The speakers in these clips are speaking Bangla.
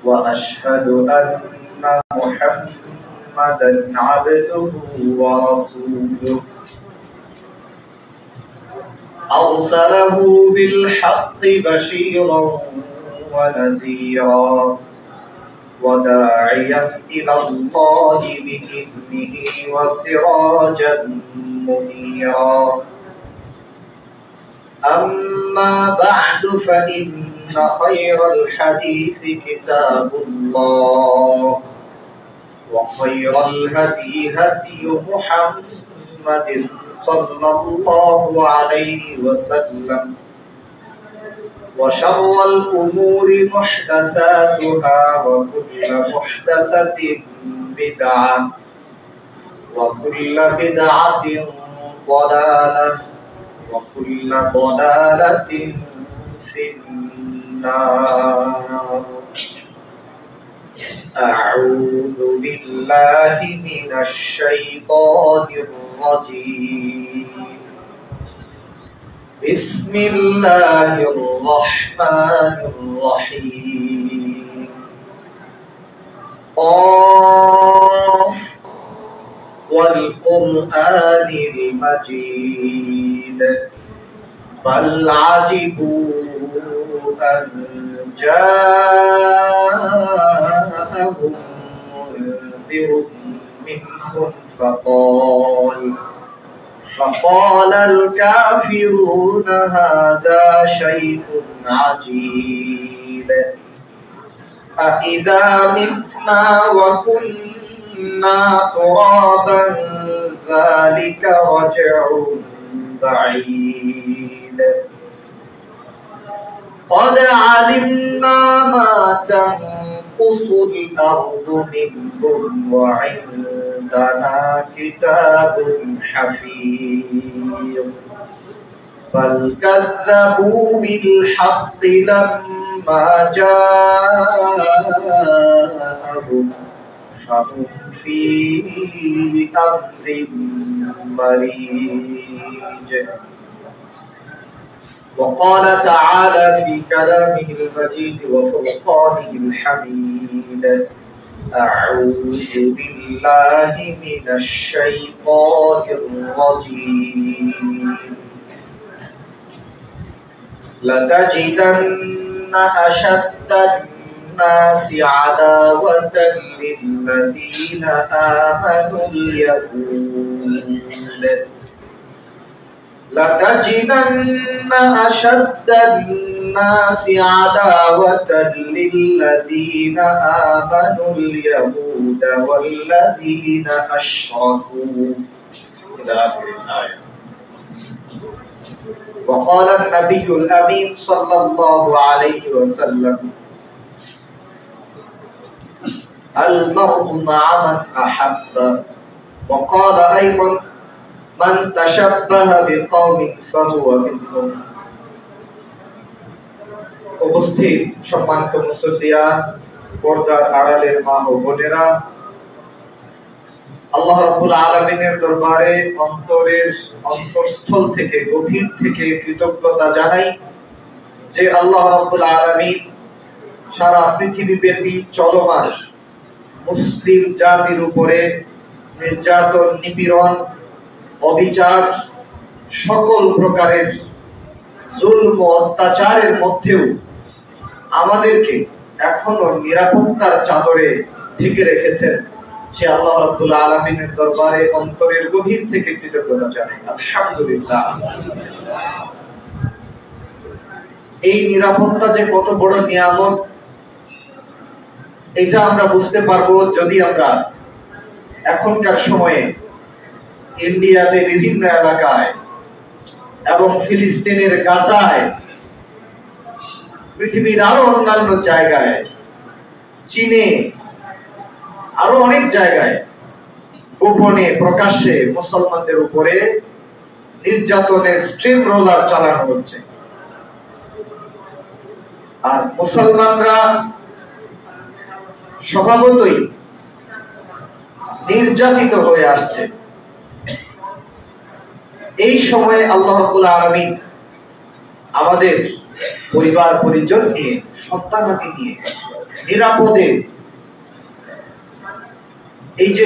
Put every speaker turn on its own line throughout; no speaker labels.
وأشهد أن محمدا عبده ورسوله أرسله بالحق بشيرا ونذيرا وداعيا إلى الله بإذنه وسراجا منيرا. أما بعد فإن خير الحديث كتاب الله وخير الهدي هدي محمد صلى الله عليه وسلم وشر الأمور محدثاتها وكل محدثة بدعة وكل بدعة ضلالة وكل ضلالة في النار. أعوذ بالله من الشيطان الرجيم. بسم الله الرحمن الرحيم. قاف والقرآن المجيد بل عجبوا أن جاءهم منذر منهم فقال الكافرون هذا شيء عجيب أإذا متنا وكنا ترابا ذلك رجع بعيد قد علمنا ما تنقص الأرض منهم وعندنا كتاب حفيظ بل كذبوا بالحق لما جاءهم فهم في أمر مريج. وقال تعالى في كلامه المجيد وفرقانه الحميد أعوذ بالله من الشيطان الرجيم. لتجدن أشد الناس عداوة للذين آمنوا اليهود لتجدن أشد الناس عداوة للذين آمنوا اليهود والذين أشركوا إلى آخر الآية. وقال النبي الأمين صلى الله عليه وسلم المرء مع من أحب. وقال أيضا من تشبه بقوم فهو منهم. উপস্থিত সম্মানিত মুসল্লিয়ান, পর্দার আড়ালের মা ও বোনেরা, আল্লাহ রাব্বুল আলামিনের দরবারে অন্তরস্থল থেকে গভীর থেকে কৃতজ্ঞতা জানাই যে আল্লাহ রাব্বুল আলামিন সারা পৃথিবীব্যাপী চলমান মুসলিম জাতির উপরে নির্যাতন, নিপীড়ন, অবিচার, সকল প্রকারের জুলম ও অত্যাচারের মধ্যেও আমাদেরকে এখনো নিরাপত্তার চাদরে ঢেকে রেখেছেন। সে আল্লাহ রাব্বুল আলামিনের দরবারে অন্তরের গভীর থেকে কৃতজ্ঞতা জানাই, আলহামদুলিল্লাহ। এই নিরাপত্তা যে কত বড় নিয়ামত এটা আমরা বুঝতে পারবো যদি আমরা এখনকার সময়ে ইন্ডিয়াতে বিভিন্ন এলাকায় এবং ফিলিস্তিনের গাজায়, পৃথিবীর আরো অন্যান্য জায়গায়, চীনে, আরো অনেক জায়গায় গোপনে প্রকাশ্যে মুসলমানদের উপরে নির্যাতনের স্ট্রিম রোলার চালানো হচ্ছে। আর মুসলমানরা স্বভাবতই নির্যাতিত হয়ে আসছে। এই সময়ে আল্লাহ রাব্বুল আলামিন আমাদের পরিবার পরিজন নিয়ে, সন্তানাদি নিয়ে নিরাপদে এই যে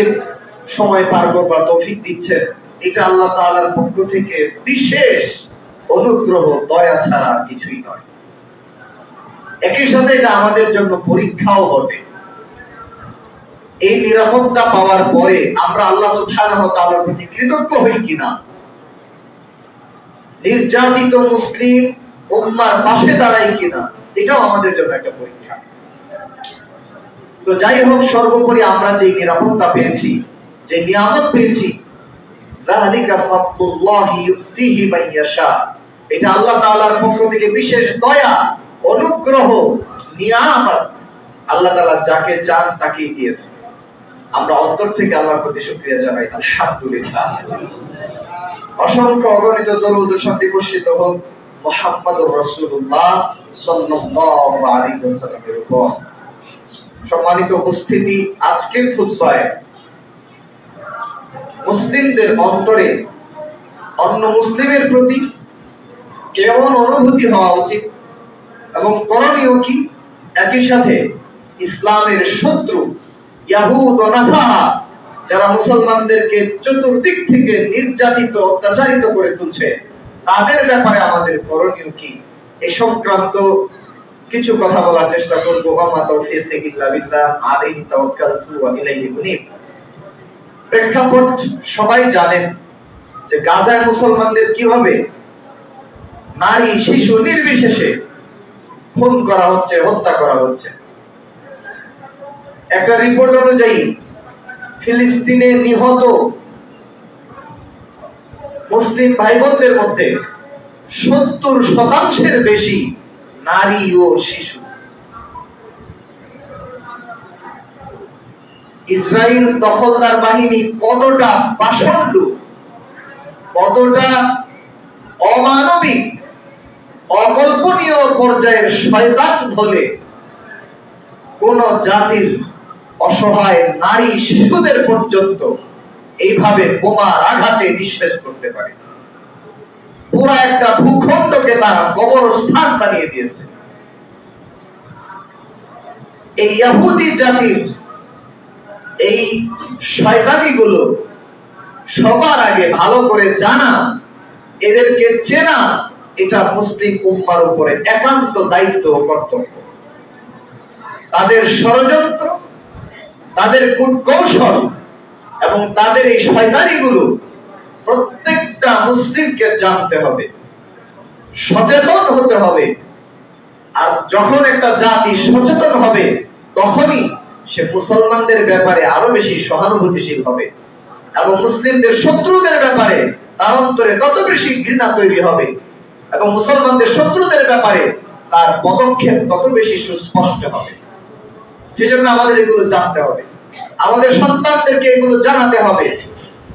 সময় পার করবার তৌফিক দিচ্ছেন, এটা আল্লাহ তাআলার পক্ষ থেকে বিশেষ অনুগ্রহ, দয়া ছাড়া আর কিছুই নয়। একই সাথে এটা আমাদের জন্য পরীক্ষাও বটে। এই নিরাপত্তা পাওয়ার পরে আমরা আল্লাহ সুবহানাহু ওয়া তাআলার প্রতি কৃতজ্ঞ হই কিনা, নির্যাতিত মুসলিম উম্মার পাশে দাঁড়াই কিনা, এটাও আমাদের জন্য একটা পরীক্ষা। তো যাই হোক, সর্বোপরি আমরা যে নিরাপত্তা পেয়েছি, যে নিয়ামত পেয়েছি, যালিকা ফাদলুল্লাহি ইউতিহি মান ইয়াশা, এটা আল্লাহ তাআলার পক্ষ থেকে বিশেষ দয়া, অনুগ্রহ, নিয়ামত। আল্লাহ তাআলা যাকে চান তাকেই দিয়ে দেন। আমরা অন্তর থেকে আল্লাহর প্রতি শুকরিয়া জানাই, আলহামদুলিল্লাহ। অসংখ্য অগণিত দরুদ ও শান্তি বর্ষিত হোক মুহাম্মদুর রাসূলুল্লাহ সাল্লাল্লাহু আলাইহি ওয়াসাল্লামের উপর। সম্মানিত উপস্থিতি, আজকের খুতবায় মুসলিমদের অন্তরে অন্য মুসলিমের প্রতি কেমন অনুভূতি হওয়া উচিত এবং করণীয় কি, একই সাথে ইসলামের শত্রু ইয়াহুদ ও নাসারা যারা মুসলমানদেরকে চতুর্দিক থেকে নির্যাতিত, অত্যাচারিত করে তুলছে, তাদের ব্যাপারে আমাদের করণীয় কি, এই সংক্রান্ত কিছু কথা বলার চেষ্টা করব। ওয়া তাওফীক ইল্লা বিল্লাহ, আলাইহি তাওয়াক্কালতু ওয়া ইলাইহি উনীব। প্রেক্ষাপট সবাই জানেন যে গাজায় মুসলমানদের কিভাবে নারী শিশু নির্বিশেষে খুন করা হচ্ছে, হত্যা করা হচ্ছে। একটা রিপোর্ট অনুযায়ী ফিলিস্তিনে নিহত মুসলিম ভাই বোনদের মধ্যে 70% বেশি নারী ও শিশু। ইসরায়েল দখলদার বাহিনী কতটা পাষণ্ড, কতটা অমানবিক, অকল্পনীয় পর্যায়ের শয়তান হলে কোন জাতির অসহায় নারী শিশুদের পর্যন্ত এইভাবে বোমার আঘাতে নিঃশেষ করতে পারে। পুরো একটা ভূখণ্ডকে তারা কবরস্থান বানিয়ে দিয়েছে। এই ইহুদি জাতির এই শয়তানিগুলো সবার আগে ভালো করে জানা, এদেরকে চেনা, এটা মুসলিম উম্মার উপরে একান্ত দায়িত্ব ও কর্তব্য। তাদের ষড়যন্ত্র, তাদের কূটকৌশল এবং তাদের এই শয়তানিগুলো প্রত্যেকটা মুসলিমকে জানতে হবে, সচেতন হতে হবে। আর যখন একটা জাতি সচেতন হবে, তখনই সে মুসলমানদের ব্যাপারে আরো বেশি সহানুভূতিশীল হবে এবং মুসলিমদের শত্রুদের ব্যাপারে তার অন্তরে তত বেশি ঘৃণা তৈরি হবে এবং মুসলমানদের শত্রুদের ব্যাপারে তার পদক্ষেপ তত বেশি সুস্পষ্ট হবে। সেজন্য আমাদের এগুলো জানতে হবে, আমাদের সন্তানদেরকে এগুলো জানাতে হবে,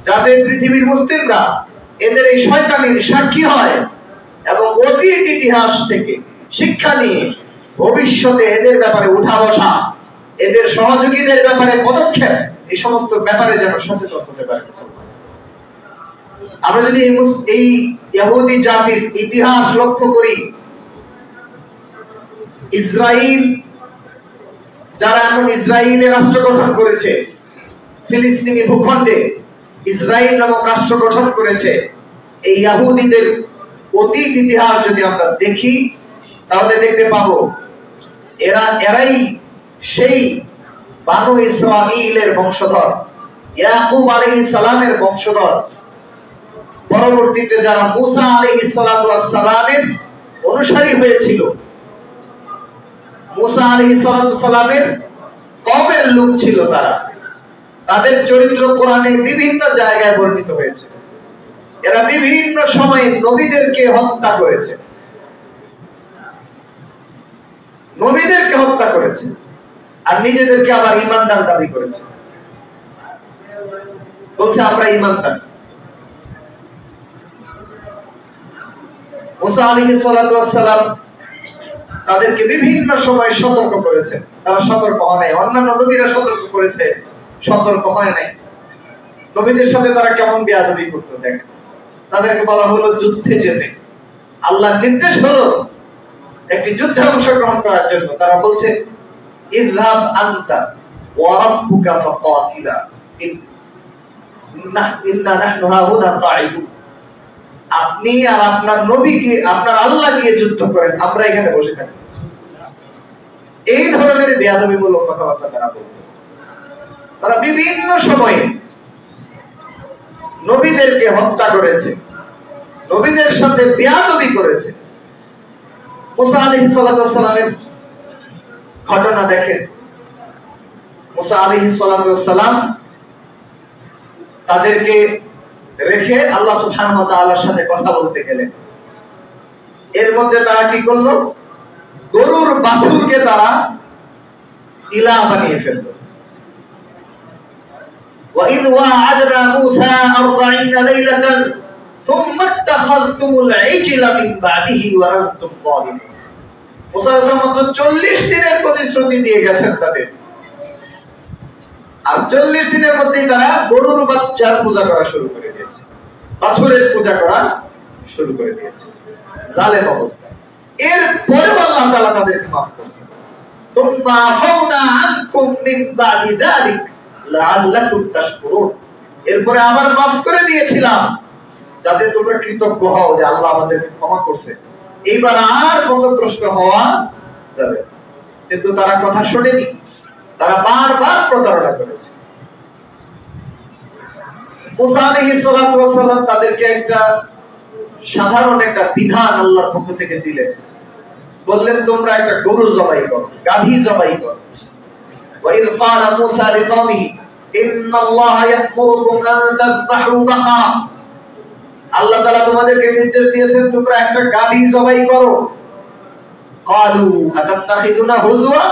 যাতে পৃথিবীর মুসলিমরা এদের এই শয়তানির সাক্ষী হয় এবং অতীত ইতিহাস থেকে শিক্ষা নিয়ে ভবিষ্যতে এদের ব্যাপারে উঠা বসা, এদের সহযোগীদের ব্যাপারে পদক্ষেপ, এই সমস্ত ব্যাপারে যেন সচেতন হতে পারে। আমরা যদি এই ইহুদি জাতির ইতিহাস লক্ষ্য করি, ইসরায়েল যারা এখন ইসরায়েলে রাষ্ট্র গঠন করেছে, ফিলিস্তিনি ভূখণ্ডে ইসরায়েল নামক রাষ্ট্র গঠন করেছে, এই ইহুদিদের অতীত ইতিহাস যদি আমরা দেখি, তাহলে দেখতে পাবো এরাই সেই বানু ইসরাঈলের বংশধর, ইয়াকুব আলাইহিস সালামের বংশধর। পরবর্তীতে যারা মুসা আলাইহিস সালামের অনুসারী হয়েছিল, মুসা আলাইহিস সালামের কওমের লোক ছিল তারা। তাদের চরিত্র কোরআনে বিভিন্ন জায়গায় বর্ণিত হয়েছে। এরা বিভিন্ন সময়ে নবীদেরকে হত্যা করেছে, নবীদেরকে হত্যা করেছে আর নিজেদেরকে আবার ঈমানদার দাবি করেছে, বলছে আমরা ঈমানদার। মুসা আলাইহিস সালাম তাদেরকে বিভিন্ন সময় সতর্ক করেছে, তারা সতর্ক হয় নাই। অন্যান্য নবীরা সতর্ক করেছে, সতর্ক হয় নাই। নবীদের সাথে তারা কেমন বেয়াদবি করতো দেখেন। তাদেরকে বলা হলো যুদ্ধে যেতে, আল্লাহর নির্দেশ হলো একটি যুদ্ধে অংশগ্রহণ করার জন্য। তারা বলছে ইযহাব আনতা ওয়া রাব্বুকা ফাকাতিলা ইন্না নাহনু হাহুনা কাঈদুন। আপনি আর আপনার নবীকে, আপনার আল্লাহ গিয়ে যুদ্ধ করেন, আমরা এখানে বসে থাকি। এই ধরনের বেয়াদবিমূলক কথাবার্তা তারা বলত। তারা বিভিন্ন সময়ে নবীদেরকে হত্যা করেছে, নবীদের সাথে বেয়াদবি করেছে। মুসা আলাইহিস সালামের ঘটনা দেখেন। মুসা আলাইহিস সালাম তাদেরকে রেখে আল্লাহ সুবহানাহু ওয়া তাআলার সাথে কথা বলতে গেলেন। এর মধ্যে তারা কি করলো? গরুর বাছুরকে তারা ইলাহ বানিয়ে ফেলল। وَإِذْ وَاعَدْنَا مُوسَى 40 لَيْلَةً ثُمَّ اتَّخَذْتُمُ الْعِجْلَ مِنْ بَعْدِهِ وَأَنْتُمْ ظَالِمُونَ। মুসা আলাইহিস মাত্র 40 দিনের প্রতিশ্রুতি দিয়ে গেছেন তাদের, আর 40 দিনের মধ্যেই তারা গরুর বাচ্চার পূজা করা শুরু করে দিয়েছে, বাছুরের পূজা করা শুরু করে দিয়েছে। জালেম অবস্থা। এর পরে আল্লাহ তাআলা তাদেরকে maaf করেছেন। সুম্মা আফাউনা আনকুম মিন বাদি যালিক লাআল্লাকুম তাশকুরুন। এরপরে আবার maaf করে দিয়েছিলাম যাতে তোমরা কৃতজ্ঞ হও যে আল্লাহ আমাদেরকে ক্ষমা করছে, এইবার আর পথভ্রষ্ট হওয়া যাবে না। কিন্তু তারা কথা শোনেনি, তারা বারবার প্রতারণা করেছে। মুসা আলাইহিস সালাম তাদেরকে সাধারণ একটা বিধান আল্লাহর পক্ষ থেকে দিলেন। বললেন তোমরা একটা গরু জবাই করো, গাভী জবাই করো। وَإِذْ قَالَ مُوسَى لِقَوْمِهِ إِنَّ اللَّهَ يَأْمُرُكُمْ أَن تَذْبَحُوا بَقَرَةً। আল্লাহ তাআলা তোমাদেরকে নির্দেশ দিয়েছেন তোমরা একটা গাভী জবাই করো। قَالُوا أَتَتَّخِذُنَا هُزُوًا।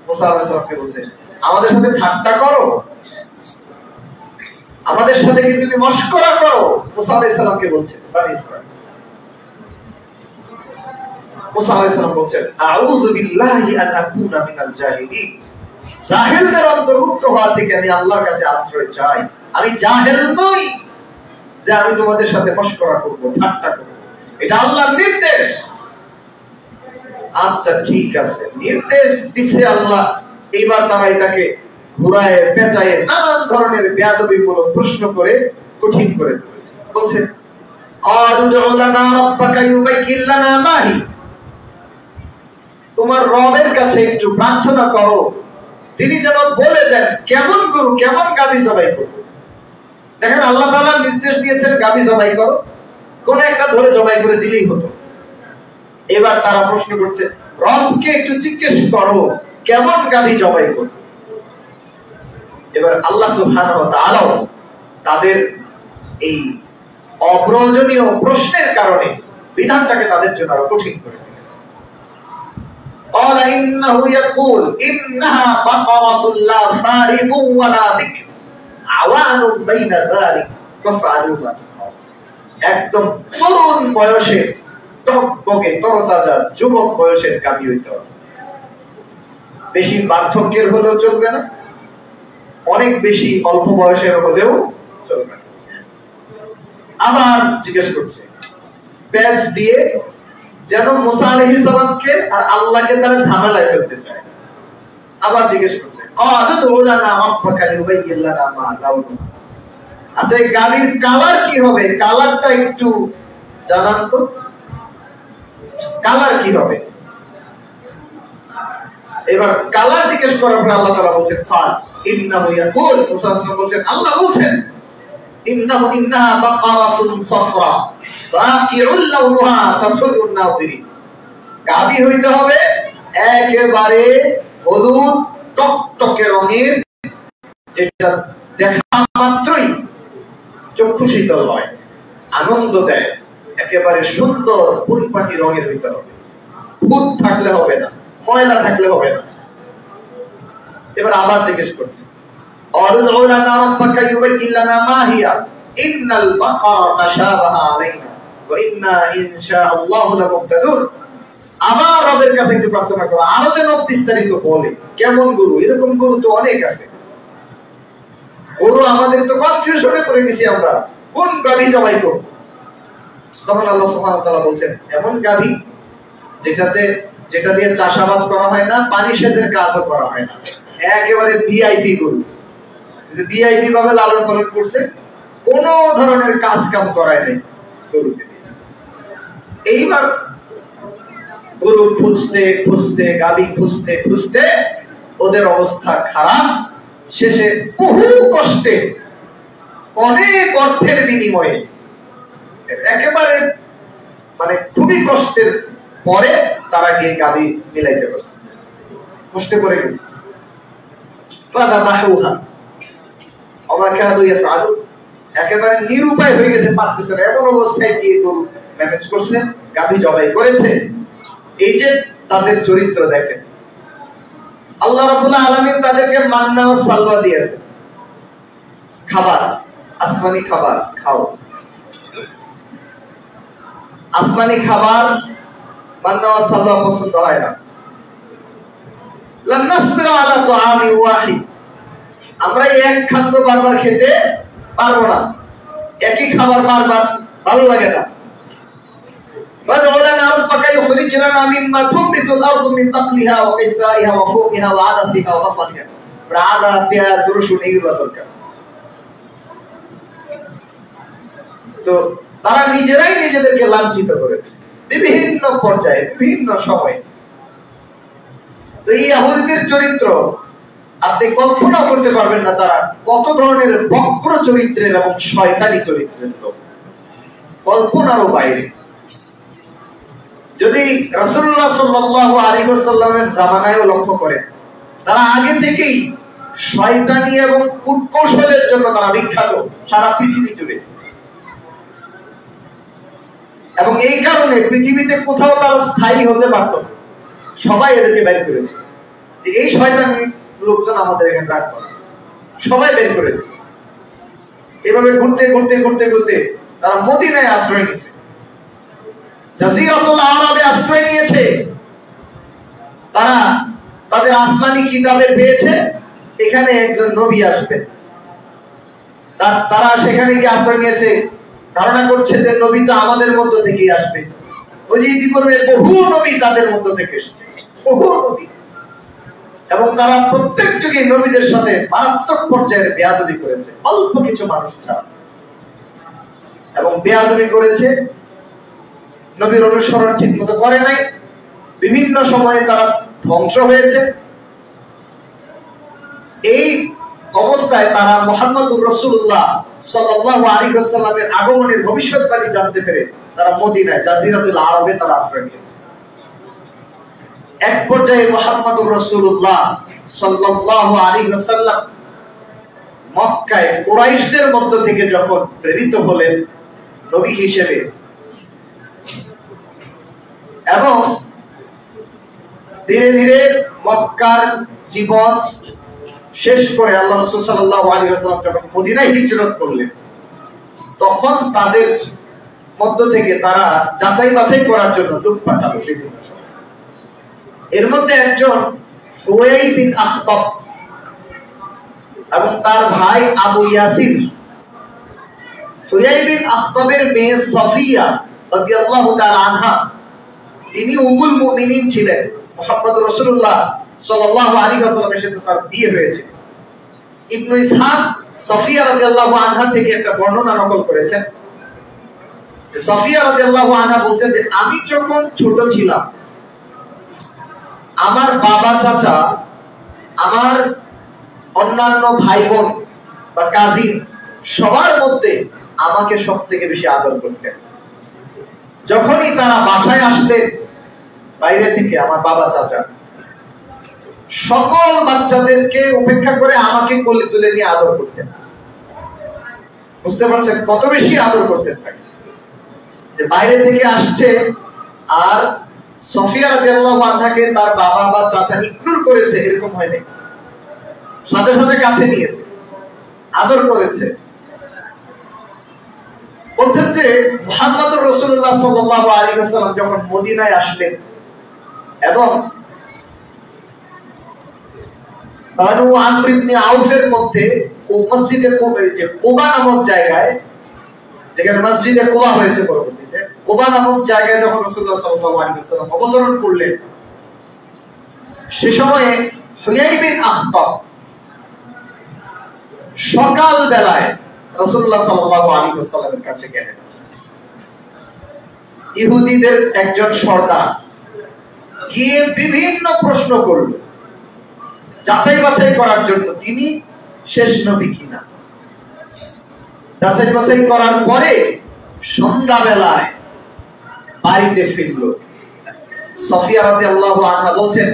মুসা আলাইহিস সালামকে বলছে আমাদের সাথে ঠাট্টা করো, আমাদের সাথে কি তুমি মশকরা করো? মুসা আলাইহিস সালামকে বলছেন বনি ইসরাঈল। মুসা আলাইহিস সালাম বলছেন আউযু বিল্লাহি আন আকুনা মিনাল জাহিলিন। জাহেলদের অন্তর্ভুক্ত হওয়া থেকে আমি আল্লাহর কাছে আশ্রয় চাই। আমি জাহেল নই যে আমি তোমাদের সাথে মশকরা করব, ঠাট্টা করব। এটা আল্লাহর নির্দেশ। আচ্ছা ঠিক আছে, নির্দেশ দিছে আল্লাহ। এইবার তারা এটাকে ঘুরায় পেঁচায় নানান ধরনের বেয়াদবিমূলক প্রশ্ন করে কঠিন করে তুলেছে। বলছে ক্বালু উদউ লানা রাব্বাকা ইউবাইয়্যিন লানা মা হি। তোমার রবের কাছে একটু প্রার্থনা করো, তিনি যেন বলে দেন কেমন গরু, কেমন গাভী জবাই করবে। দেখেন আল্লাহ তাআলা নির্দেশ দিয়েছেন গাভী জবাই করো, কোন একটা ধরে জবাই করে দিলেই হতো। এবার তারা প্রশ্ন করছে রবকে একটু জিজ্ঞেস করো কেমন গাভী জবাই করবে। এবার আল্লাহ সুবহানাহু ওয়া তাআলা তাদের এই অপ্রয়োজনীয় প্রশ্নের কারণে বিধানটাকে তাদের জন্য আরো কঠিন করে দিলেন। قال إنه يقول إنها بقرة لا فارض ولا بكر عوان بين ذلك فافعلوا ما تؤمرون। একদম তরুণ বয়সে টকবকে তরতাজা যুবক বয়সের গাভী হইতে হবে। বেশি বার্ধক্যের হলেও চলবে না, অনেক বেশি অল্প বয়সের হলেও চলবে না। আবার জিজ্ঞেস করছে পেঁচ দিয়ে, যেন মুসা আলাইহিস সালামকে আর আল্লাহকে তারা ঝামেলায় ফেলতে চায়। আবার জিজ্ঞেস করছে উদউ লানা রাব্বাকা লিউবাইয়্যিন লানা মা লাউনুহা। আচ্ছা এই গাভীর কালার কি হবে, কালারটা একটু জানান তো, কালার কি হবে। এবার কালার জিজ্ঞেস করার পর আল্লাহ তাআলা বলেন কাল ইন্নাহু ইয়াকুল। মুসা আলাইহিস সালাম বলেন আল্লাহ বলেন ইন্নাহা বাকারাতুন সাফরা ফাকিউল লাউনুহা তাসুরুন নাযিরিন। গাভী হইতে হবে একেবারে হলুদ টকটকে রঙের, যেটা দেখা মাত্রই চক্ষু শীতল হয়, আনন্দ দেয়, একেবারে সুন্দর পরিপাটি রঙের হইতে হবে। খুঁত থাকলে হবে না, ময়লা থাকলে হবে না। এবার আবার জিজ্ঞেস করছে উদউ লানা রাব্বাকা ইউবাইয়্যিন লানা মা হিয়া ইন্নাল বাকারা তাশাবাহা আলাইনা ওয়া ইন্না ইনশাআল্লাহু লামুহতাদুন। আবার রবের কাছে একটু প্রার্থনা করো, আরো যেন বিস্তারিত বলে কেমন গরু। এরকম গরু তো অনেক আছে, গরু আমাদের তো কনফিউশনে পড়ে গেছি আমরা, কোন গাভী জবাই করব। তখন আল্লাহ সুবহানাহু ওয়া তাআলা বলেন এমন গাভী যেটাতে যেটা দিয়ে চাষাবাদ করা হয় না, পানি সেচের কাজও করা হয় না, একেবারে ভিআইপি গরু, ভিআইপি ভাবে লালন পালন করছে, কোন ধরনের কাজ কাম করায় নাই গরুকে। এইবার গরু খুঁজতে খুঁজতে, গাবি খুঁজতে খুঁজতে ওদের অবস্থা খারাপ। শেষে বহু কষ্টে, অনেক অর্থের বিনিময়ে, একেবারে মানে খুবই কষ্টের পরে তারা গিয়ে গাবি মিলাইতে পারছে, কষ্টে পড়ে গেছে। একেবারে নিরুপায় হয়ে গেছে, পারতেছে না, এমন অবস্থায় গিয়ে গরু ম্যানেজ করছে, গাভী জবাই করেছে। এই যে তাদের চরিত্র দেখেন, আল্লাহ রাব্বুল আলামিন তাদেরকে মান্না ও সালওয়া দিয়েছে, খাবার, আসমানি খাবার খাও। আসমানি খাবার মান্না ও সালওয়া পছন্দ হয় না। লাম নাসবিরু আলা তুআমি ওয়াহিদ, আমরা এক খাদ্য বারবার খেতে পারবো না, একই খাবার বারবার ভালো লাগে না। فادعوا لنا ربك يخرج لنا مما تنبت الارض من بقلها وقثائها وفومها وعدسها وبصلها। আদা, পেঁয়াজ, রসুন এগুলো দরকার। তো তারা নিজেরাই নিজেদেরকে লাঞ্ছিত করেছে বিভিন্ন পর্যায়ে, বিভিন্ন সময়ে। তো এই ইহুদীদের চরিত্র আপনি কল্পনা করতে পারবেন না, তারা কত ধরনের বক্র চরিত্রের এবং শয়তানি চরিত্রের লোক, কল্পনারও বাইরে। যদি রাসূলুল্লাহ সাল্লাল্লাহু আলাইহি ওয়াসাল্লামের জামানায়ও লক্ষ্য করেন, তারা আগে থেকেই শয়তানি এবং কূটকৌশলের জন্য তারা বিখ্যাত সারা পৃথিবী জুড়ে, এবং এই কারণে পৃথিবীতে কোথাও তারা স্থায়ী হতে পারত না, সবাই এদেরকে বের করে দিত যে এই শয়তানি লোকজন আমাদের এখানে রাখবে, সবাই বের করে দিত। এভাবে ঘুরতে ঘুরতে ঘুরতে ঘুরতে তারা মদিনায় আশ্রয় নিয়েছে, জাজিরাতুল আরবে আশ্রয় নিয়েছে। তারা তাদের আসমানি কিতাবে পেয়েছে এখানে একজন নবী আসবে, তারা সেখানে গিয়ে আশ্রয় নিয়েছে, ধারণা করছে যে নবী তো আমাদের মধ্য থেকেই আসবে। ওই যে ইতিপূর্বে বহু নবী তাদের মধ্য থেকে এসেছে, বহু নবী, এবং তারা প্রত্যেক যুগে নবীদের সাথে মারাত্মক পর্যায়ের বেয়াদবি করেছে, অল্প কিছু মানুষ ছাড়া, এবং বেয়াদবি করেছে, নবীর অনুসরণ ঠিক মতো করে নাই, বিভিন্ন সময়ে তারা ধ্বংস হয়েছে। এই অবস্থায় তারা মুহাম্মদুর রাসূলুল্লাহ সাল্লাল্লাহু আলাইহি ওয়াসাল্লামের আগমনের ভবিষ্যৎবাণী জানতে পেরে তারা মদিনায় জাজিরাতুল আরবে তারা আশ্রয় নিয়েছে। এক পর্যায়ে মুহাম্মদুর রাসূলুল্লাহ সাল্লাল্লাহু আলাইহি ওয়াসাল্লাম মক্কায় কুরাইশদের মধ্য থেকে যখন প্রেরিত হলেন নবী হিসেবে, এবং ধীরে ধীরে মক্কার জীবন শেষ করে আল্লাহ রাসূল সাল্লাল্লাহু আলাইহি ওয়াসাল্লাম যখন মদিনায় হিজরত করলেন, তখন তাদের মধ্য থেকে তারা যাচাই বাছাই করার জন্য লোক পাঠালো বিভিন্ন সময়। এর মধ্যে একজন হুয়াই বিন আখতাব এবং তার ভাই আবু ইয়াসির। হুয়াই বিন আখতাবের মেয়ে সফিয়া রাদিয়াল্লাহু তাআলা আনহা, তিনি উম্মুল মুমিনিন ছিলেন। মুহাম্মদ রাসূলুল্লাহ সাল্লাল্লাহু আলাইহি ওয়াসাল্লামের সাথে তার বিয়ে হয়েছে। ইবনে ইসহাক সফিয়া রাদিয়াল্লাহু আনহা থেকে একটা বর্ণনা নকল করেছেন। সফিয়া রাদিয়াল্লাহু আনহা বলছেন যে আমি যখন ছোট ছিলাম, আমার বাবা চাচা আমার অন্যান্য ভাই বোন বা কাজিনস সবার মধ্যে আমাকে সবথেকে বেশি আদর করতেন। যখনই তারা বাসায় আসতেন বাইরে থেকে, আমার বাবা চাচা সকল বাচ্চাদেরকে উপেক্ষা করে আমাকে কোলে তুলে নিয়ে আদর করতেন। বুঝতে পারছেন কত বেশি আদর করতেন তাকে, যে বাইরে থেকে আসছে আর সফিয়া রাদিয়াল্লাহু আনহাকে তার বাবা বা চাচা ইগনোর করেছে, এরকম হয়নি, সাথে সাথে কাছে নিয়েছে, আদর করেছে। বলছেন যে মুহাম্মদুর রাসূলুল্লাহ সাল্লাল্লাহু আলাইহি ওয়াসাল্লাম যখন মদিনায় আসলেন এবং বানু আমর ইবনে আউফের মধ্যে মসজিদে কুবা নামক জায়গায়, যেখানে মসজিদে কুবা হয়েছে পরবর্তীতে, কুবা নামক জায়গায় যখন রাসূলুল্লাহ সাল্লাল্লাহু আলাইহি ওয়াসাল্লাম অবতরণ করলেন, সে সময়ে হুয়াই বিন আখতাব সকাল বেলায় রাসূলুল্লাহ সাল্লাল্লাহু আলাইহি ওয়াসাল্লামের কাছে গেলেন। ইহুদিদের একজন সর্দার গিয়ে বিভিন্ন প্রশ্ন করল, যাচাই বাছাই করার জন্য তিনি শেষ নবী কিনা। যাচাই বাছাই করার পরে সন্ধ্যাবেলায় বাড়িতে ফিরল। সফিয়া রাদিয়াল্লাহু আনহা বলছেন,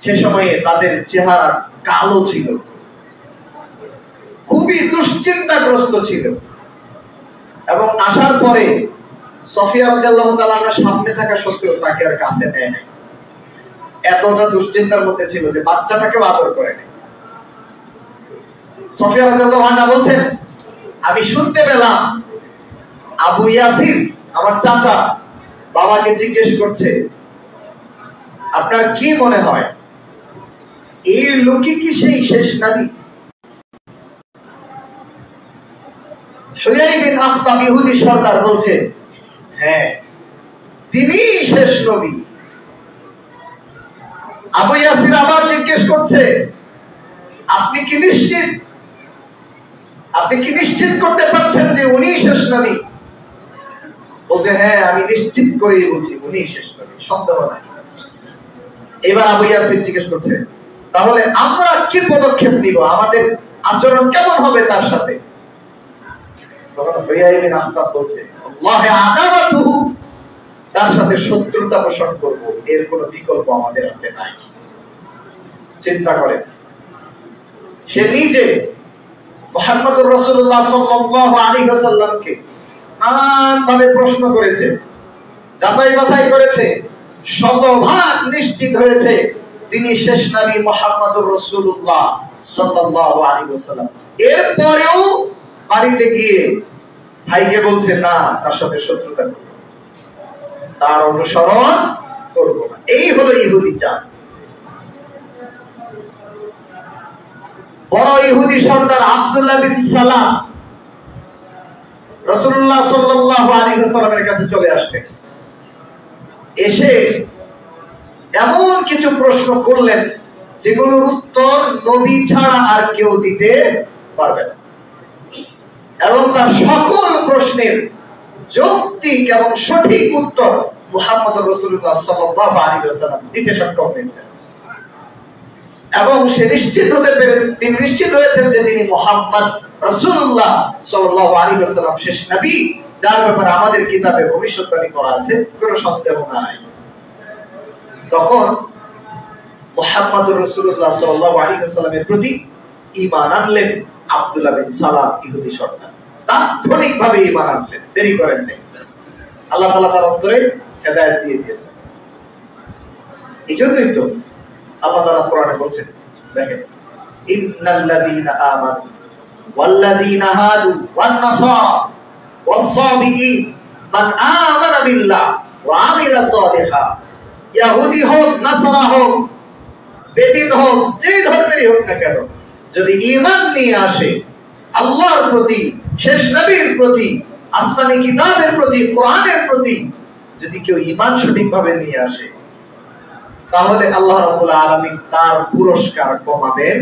সে সময়ে তাদের চেহারা কালো ছিল, খুবই দুশ্চিন্তাগ্রস্ত ছিল। এবং আসার পরে সফিয়া রাদিয়াল্লাহু তাআলা সামনে থাকা সত্ত্বেও তাকে আর কাছে নেয় নাই। এতটা দুশ্চিন্তার মধ্যে ছিল যে বাচ্চাটাকেও আদর করে নেয়। সফিয়া রাদিয়াল্লাহু আনহা বলছেন, আমি শুনতে পেলাম আবু ইয়াসির আমার চাচা বাবাকে জিজ্ঞেস করছে, আপনার কি মনে হয় এই লোকই কি সেই শেষ নবী? হুয়াই বিন আখতাব ইহুদি সর্দার বলছে, হ্যাঁ তিনিই শেষ নবী। আবু ইয়াসির আবার জিজ্ঞেস করছে, আপনি কি নিশ্চিত? আপনি কি নিশ্চিত করতে পারছেন যে উনি শেষ নবী? বলছে, হ্যাঁ আমি নিশ্চিত করেই বলছি উনি শেষ নবী, সন্দেহ নাই। এবার আবু ইয়াসির জিজ্ঞেস করছে, তাহলে আমরা কি পদক্ষেপ নিব, আমাদের আচরণ কেমন হবে তার সাথে? তখন হুয়াই বিন আখতাব বলছে, আল্লাহ আদাওয়াতুহু, তার সাথে শত্রুতা পোষণ করব, এর কোনো বিকল্প আমাদের হাতে নাই। চিন্তা করেন, সে নিজে মুহাম্মদুর রাসূলুল্লাহ সাল্লাল্লাহু আলাইহি ওয়াসাল্লামকে নানান ভাবে প্রশ্ন করেছে, যাচাই বাছাই করেছে, শতভাগ নিশ্চিত হয়েছে তিনি শেষ নবী মুহাম্মদুর রাসূলুল্লাহ সাল্লাল্লাহু আলাইহি ওয়াসাল্লাম। এরপরেও বাড়িতে গিয়ে ভাইকে বলছে, না তার সাথে শত্রুতা করব, তার অনুসরণ করব না। এই হলো ইহুদি জাত। বড় ইহুদি সর্দার আব্দুল্লাহ বিন সালাম রাসূলুল্লাহ সাল্লাল্লাহু আলাইহি ওয়াসাল্লামের কাছে চলে আসলেন। এসে এমন কিছু প্রশ্ন করলেন যেগুলোর উত্তর নবী ছাড়া আর কেউ দিতে পারবে না, এবং তার সকল প্রশ্নের যৌক্তিক এবং সঠিক উত্তর মুহাম্মদ রাসূলুল্লাহ সাল্লাল্লাহু আলাইহি ওয়াসাল্লাম দিতে সক্ষম হয়েছেন। এবং সে তিনি নিশ্চিত হয়েছেন যে তিনি মুহাম্মদ রাসূলুল্লাহ সাল্লাল্লাহু আলাইহি ওয়াসাল্লাম শেষ নবী, যার ব্যাপারে আমাদের কিতাবে ভবিষ্যৎবাণী করা আছে, কোনো সন্দেহ নাই। তখন মুহাম্মদ রাসূলুল্লাহ সাল্লাল্লাহু আলাইহি ওয়াসাল্লামের প্রতি ঈমান আনলেন আব্দুল্লাহ বিন সালাম ইহুদি সর্দার। তাৎক্ষণিকভাবে ঈমান আনলেন, দেরি করেন নাই। আল্লাহ তাআলা তার অন্তরে হেদায়েত দিয়ে দিয়েছেন। এইজন্যই তো আল্লাহ তাআলা কোরআনে বলছেন, দেখেন, ইন্নাল্লাযীনা আমানু ওয়াল্লাযীনা হাদু ওয়ান নাসারা ওয়াস-সাবিঈন মান আমানা বিল্লাহ ওয়া আমিলা সালিহা, ইহুদি হোক, নাসারা হোক, বেদিন হোক, যে ধর্মেরই হোক না কেন, যদি ঈমান নিয়ে আসে আল্লাহর প্রতি, শেষ নবীর প্রতি, আসমানী কিতাবের প্রতি, কোরআনের প্রতি, যদি কেউ ঈমান সঠিকভাবে নিয়ে আসে, তাহলে আল্লাহ রাব্বুল আলামিন তার পুরস্কার কমাবেন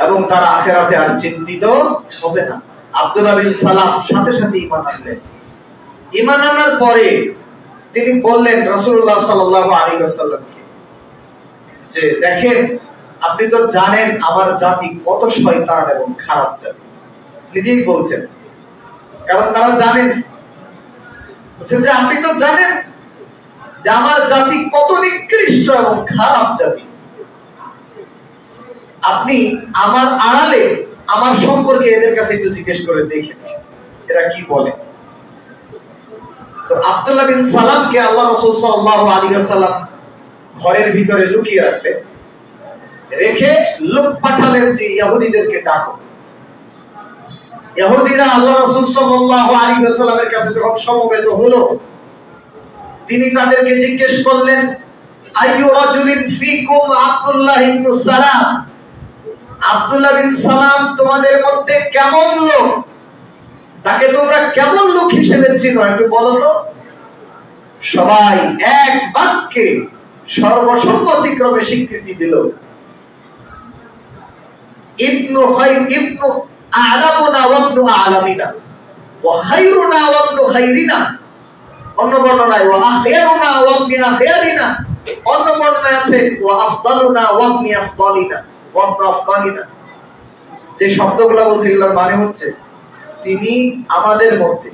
এবং তার আখিরাতে আর চিন্তিত হবে না। আব্দুল্লাহ বিন সালাম সাথে সাথে ঈমান আনলেন। ঈমান আনার পরে তিনি বললেন রাসূলুল্লাহ সাল্লাল্লাহু আলাইহি ওয়াসাল্লামকে যে, দেখেন আপনি তো জানেন আমার জাতি কত শয়তান এবং খারাপ জাতি। নিজেই বলছেন, কারণ তারা জানেন, বলছেন যে আপনি তো জানেন যে আমার জাতি কত নিকৃষ্ট এবং খারাপ জাতি। আপনি আমার আড়ালে আমার সম্পর্কে এদের কাছে একটু জিজ্ঞেস করে দেখেন এরা কি বলে। তো আব্দুল্লাহ বিন সালামকে আল্লাহ রাসূল সাল্লাল্লাহু আলাইহি ওয়াসাল্লাম ঘরের ভিতরে লুকিয়ে রাখলেন, রেখে লোক পাঠালেন যে ইহুদিদেরকে ডাকো। ইহুদিরা আল্লাহ রাসূল সাল্লাল্লাহু আলাইহি ওয়াসাল্লামের কাছে যখন সমবেত হলো, তিনি তাদেরকে জিজ্ঞেস করলেন, আইয়ু রাজুলিন ফীকুম আব্দুল্লাহ ইবনে সালাম, আব্দুল্লাহ বিন সালাম তোমাদের মধ্যে কেমন লোক, তাকে তোমরা কেমন লোক হিসেবে চিনো একটু বলো তো। সবাই এক বাক্যে সর্বসম্মতিক্রমে স্বীকৃতি দিল, ইবনু আ'লামুনা ওয়া ইবনু আ'লামিনা ওয়া খায়রুনা ওয়া ইবনু খায়রিনা, অন্য বর্ণনায় ওয়া আখিয়ারুনা ওয়া ইবনু আখিয়ারিনা, অন্য বর্ণনায় আছে ওয়া আফদালুনা ওয়া ইবনু আফদালিনা ওয়া ইবনু আফদালিনা। যে শব্দগুলো বলছে এগুলোর মানে হচ্ছে তিনি আমাদের মধ্যে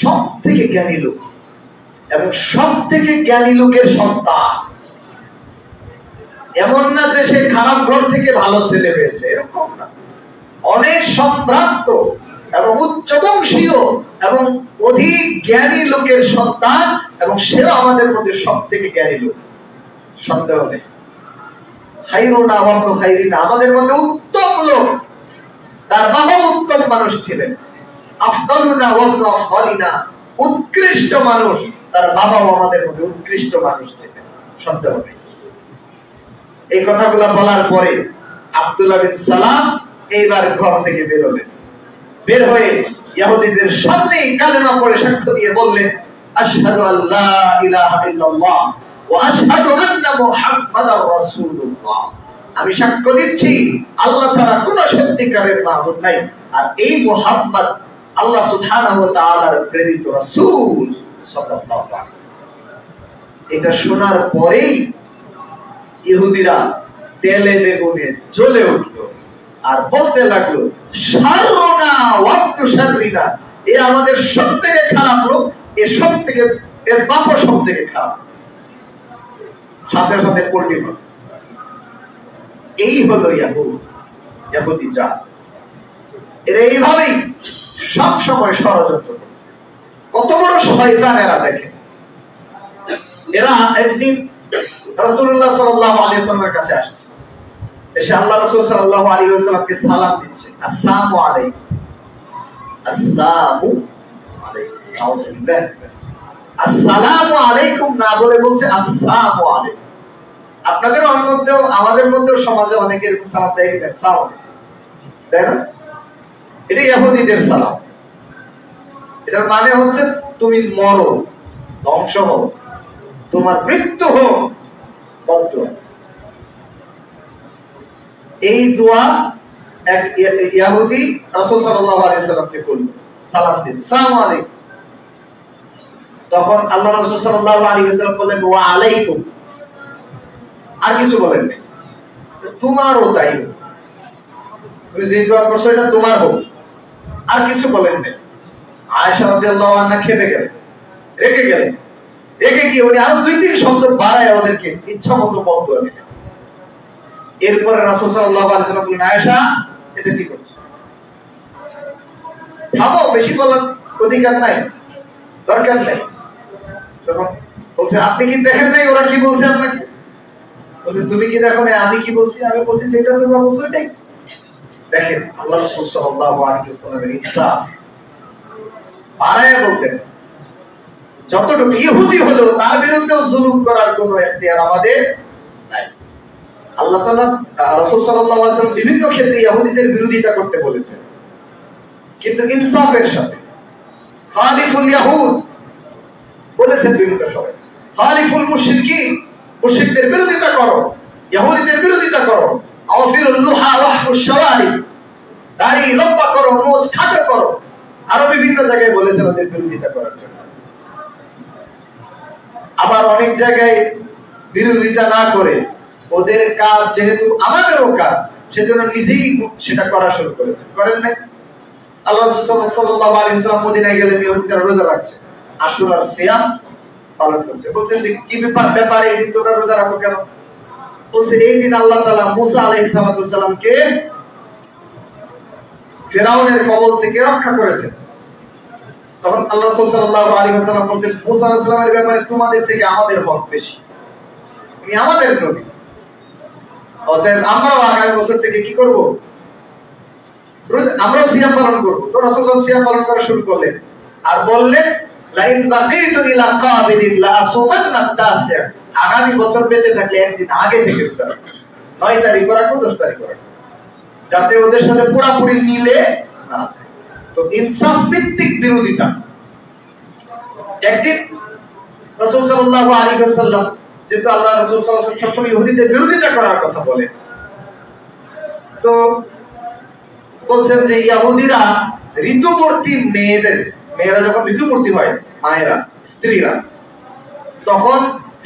সবথেকে জ্ঞানী লোক এবং সবথেকে জ্ঞানী লোকের সন্তান। এমন না যে সে খারাপ ঘর থেকে ভালো ছেলে হয়েছে, এরকম না। অনেক সম্ভ্রান্ত এবং উচ্চবংশীয় এবং অধিক জ্ঞানী লোকের সন্তান, এবং সেও আমাদের মধ্যে সবথেকে জ্ঞানী লোক, সন্দেহ নেই। খায়রুনা ওয়া ইবনু খায়রিনা, আমাদের মধ্যে উত্তম লোক, তার বাবা উত্তম মানুষ ছিলেন। আফদালুনা ওয়া ইবনু আফদালিনা, উৎকৃষ্ট মানুষ, তার বাবাও আমাদের মধ্যে উৎকৃষ্ট মানুষ ছিলেন, সন্দেহ নেই। এই কথাগুলো বলার পরে আব্দুল্লাহ বিন সালাম এইবার ঘর থেকে বের হলেন। বের হয়ে ইহুদীদের সামনেই কালেমা পড়ে সাক্ষ্য দিয়ে বললেন, আশহাদু আল্লা ইলাহা ইল্লাল্লাহ ওয়া আশহাদু আন্না মুহাম্মাদার রাসূলুল্লাহ। আমি সাক্ষ্য দিচ্ছি আল্লাহ ছাড়া কোনো সত্যিকারের মাবুদ নাই, আর এই মুহাম্মদ আল্লাহ সুবহানাহু ওয়া তাআলার প্রেরিত রাসূল সাল্লাল্লাহু আলাইহি ওয়াসাল্লাম। এটা শোনার পরেই ইহুদিরা তেলে বেগুনে জ্বলে উঠলো আর বলতে লাগলো, শাররুনা ওয়া ইবনু শাররিনা, এ আমাদের সবথেকে খারাপ লোক, এ সবথেকে, এর বাপও সবথেকে খারাপ। সাথে সাথে পল্টি হল। এই হলো ইহুদি জাত। এরা এইভাবেই সব সময় ষড়যন্ত্র করে। কত বড় শয়তান এরা! দেখে, এরা একদিন রাসূলুল্লাহ সাল্লাল্লাহু আলাইহি ওয়াসাল্লামের কাছে আসছে, এসে আল্লাহ রাসূল সাল্লাল্লাহু আলাইহি ওয়াসাল্লামকে সালাম দিচ্ছে, আসসালামু আলাইকুম, আসসালামু আলাইকুম, আউযুবিল্লাহ, আসসালামু আলাইকুম না বলে বলছে আসসালামু আলাইকুম। আপনাদের মধ্যেও আমাদের মধ্যেও সমাজে অনেকে এরকম সালাম দেয়, কি সালাম দেয় না? এটা ইহুদিদের সালাম। এটার মানে হচ্ছে তুমি মরো, ধ্বংস হও, তোমার মৃত্যু হোক, বদদুয়া। এই দোয়া এক ইহুদি রাসূল সাল্লাল্লাহু আলাইহি ওয়াসাল্লামকে করল, সালাম দিল, আসসালামু আলাইকুম। তখন আল্লাহ রাসূল সাল্লাল্লাহু আলাইহি ওয়াসাল্লাম বললেন ওয়া আলাইকুম, আর কিছু বলেন না, তোমারও তাই হোক, তুমি যে দোয়া করছো এটা তোমার হোক, আর কিছু বলেন না। আয়েশা রাদিয়াল্লাহু আনহা খেপে গেলেন, রেগে গেলেন। রেগে গিয়ে উনি আরো 2-3 শব্দ বাড়ায় ওদেরকে ইচ্ছা মতো বদদুয়া দিলেন। এরপরে রাসূল সাল্লাল্লাহু আলাইহি ওয়াসাল্লাম বললেন, আয়েশা এটা কি করছো? থামো, বেশি বলার অধিকার নাই, দরকার নাই। তখন বলছে, আপনি কি দেখেন নাই ওরা কি বলছে আপনাকে? বলছে, তুমি কি দেখো না আমি কি বলছি? আমি বলছি যেটা তোমরা বলছো এটাই। দেখেন আল্লাহ রাসূল সাল্লাল্লাহু আলাইহি ওয়াসাল্লামের ইনসাফ, বাড়ায় বলতেন। যতটুকু ইহুদি হলো তার বিরুদ্ধেও জুলুম করার কোনো এখতিয়ার আমাদের নাই। আল্লাহ তাআলা রাসূল সাল্লাল্লাহু আলাইহি ওয়াসাল্লাম বিভিন্ন ক্ষেত্রে ইহুদিদের বিরোধিতা করতে বলেছেন, কিন্তু ইনসাফের সাথে। খালিফুল ইয়াহুদ বলেছেন বিভিন্ন সময়, খালিফুল মুশরিকিন, মুশরিকদের বিরোধিতা করো, ইহুদিদের বিরোধিতা করো, আওফিরুল লুহা ওয়াহফুশ শাওয়ারি, দাড়ি লম্বা করো, মোজ খাটো করো। আরো বিভিন্ন জায়গায় বলেছেন ওদের বিরোধিতা করার জন্য। আবার অনেক জায়গায় বিরোধিতা না করে ওদের কাজ যেহেতু আমাদেরও কাজ, সেজন্য নিজেই সেটা করা শুরু করেছে। করেন না? আল্লাহ রাসূল সাল্লাল্লাহু আলাইহি ওয়াসাল্লাম মদিনায় গেলে ইহুদিরা রোজা রাখছে, আশুরার সিয়াম পালন করছে। বলছেন যে কি ব্যাপার এই দিন তোমরা রোজা রাখো কেন? বলছে এই দিন আল্লাহ তাআলা মুসা আলাইহিস সালামকে ফিরাউনের কবল থেকে রক্ষা করেছেন। তখন আল্লাহ রাসূল সাল্লাল্লাহু আলাইহি ওয়াসাল্লাম বলেন, মুসা আলাইহিস সালামের ব্যাপারে তোমাদের থেকে আমাদের হক বেশি, তিনি আমাদের নবী। অতএব আমরাও আগামী বছর থেকে কি করব? আমরাও সিয়াম পালন করব। তো রাসূলুল্লাহ সিয়াম পালন করা শুরু করলেন আর বললেন, লাইন বাকিতু ইলা কাবিলিন লা আসুমান্না তাসিয়া, আগামী বছর বেঁচে থাকলে একদিন আগে থেকে রোজা রাখব, 9 তারিখ রাখবো, 10 তারিখ রাখবো, যাতে ওদের সাথে পুরোপুরি মিলে না যায়। তো ইনসাফ ভিত্তিক বিরোধিতা। একদিন রাসূল সাল্লাল্লাহু আলাইহি ওয়াসাল্লাম, যেহেতু আল্লাহ রাসূল সাল্লাল্লাহু আলাইহি ওয়াসাল্লাম সবসময় ইহুদিদের বিরোধিতা করার কথা বলে, তো বলছেন যে ইহুদিরা ঋতুবর্তী মেয়েরা যখন ঋতুবর্তী হয়, মায়েরা, স্ত্রীরা, তখন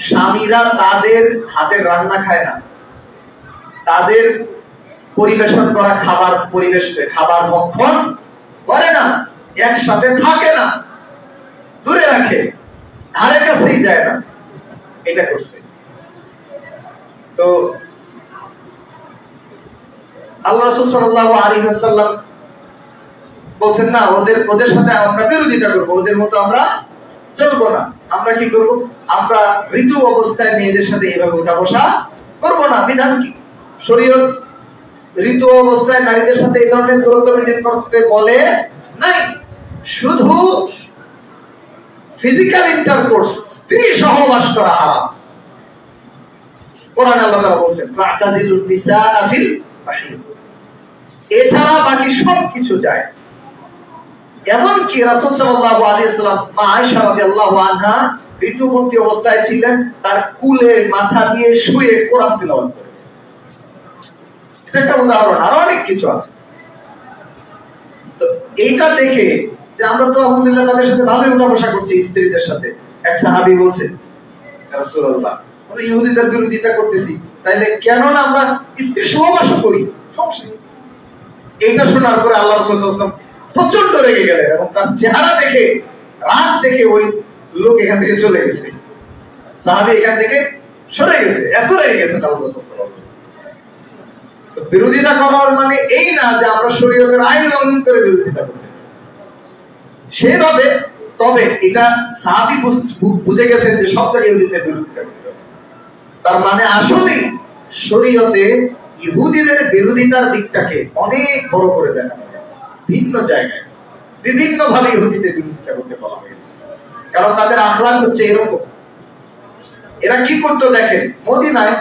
স্বামীরা তাদের হাতের রান্না খায় না, তাদের পরিবেশন করা খাবার ভক্ষণ করে না, একসাথে থাকে না, দূরে রাখে, ধারে কাছেই যায় না, এটা করছে। তো আল্লাহ রাসূল সাল্লাল্লাহু আলাইহি ওয়াসাল্লাম বলছেন না, ওদের সাথে আমরা বিরোধিতা করব, ওদের মতো আমরা চলবো না। আমরা কি করব? আমরা ঋতু অবস্থায় মেয়েদের সাথে এইভাবে উঠা বসা করব না। বিধান কি? শরীয়ত ঋতু অবস্থায় নারীদের সাথে এই ধরনের দূরত্ব মেনটেন করতে বলে নাই, শুধু ফিজিক্যাল ইন্টারকোর্স, স্ত্রী সহবাস করা হারাম। কোরআনে আল্লাহ তাআলা বলেন ফাতাজিলুন নিসাআ ফিল মাহিদ, এছাড়া বাকি সবকিছু জায়েজ। এমন কি রাসূল সাল্লাল্লাহু আলাইহি ওয়াসাল্লাম মা আয়েশা রাদিয়াল্লাহু আনহা ঋতুবর্তী অবস্থায় ছিলেন, তার কুলে মাথা দিয়ে শুয়ে কোরআন তিলাওয়াত করেছেন। এটা একটা উদাহরণ, আরো অনেক কিছু আছে। তো এইটা দেখে যে আমরা তো আলহামদুলিল্লাহ তাদের সাথে ভালোই উঠা বসা করছি, স্ত্রীদের সাথে, এক সাহাবী বলছেন ইয়া রাসূলুল্লাহ, আমরা ইহুদিদের বিরোধিতা করতেছি, তাইলে কেন না আমরা স্ত্রী সহবাস করি? সমস্যা নেই। এইটা শোনার পরে আল্লাহ রাসূল সাল্লাল্লাহু আলাইহি ওয়াসাল্লাম প্রচন্ড রেগে গেলেন এবং তার চেহারা দেখে, রাগ দেখে ওই লোক এখান থেকে চলে গেছে, সাহাবী এখান থেকে সরে গেছে, এত রেগে গেছে আল্লাহ রাসূল সাল্লাল্লাহু আলাইহি ওয়াসাল্লাম। বিরোধিতা করার মানে এই না যে আমরা শরীয়তের আইন লঙ্ঘন করে বিরোধিতা করতে, সেভাবে। তবে এটা সাহাবী বুঝে গেছেন যে সব জায়গায় ইহুদিদের বিরোধিতা করতে হবে। তার মানে আসলে শরীয়তে ইহুদিদের বিরোধিতার দিকটাকে অনেক বড় করে দেখানো হয়েছে, ভিন্ন জায়গায় বিভিন্ন ভাবে ইহুদিদের বিরোধিতা করতে বলা হয়েছে, কারণ তাদের আখলাক হচ্ছে এরকম। এরা কি করতো দেখেন, মদিনায়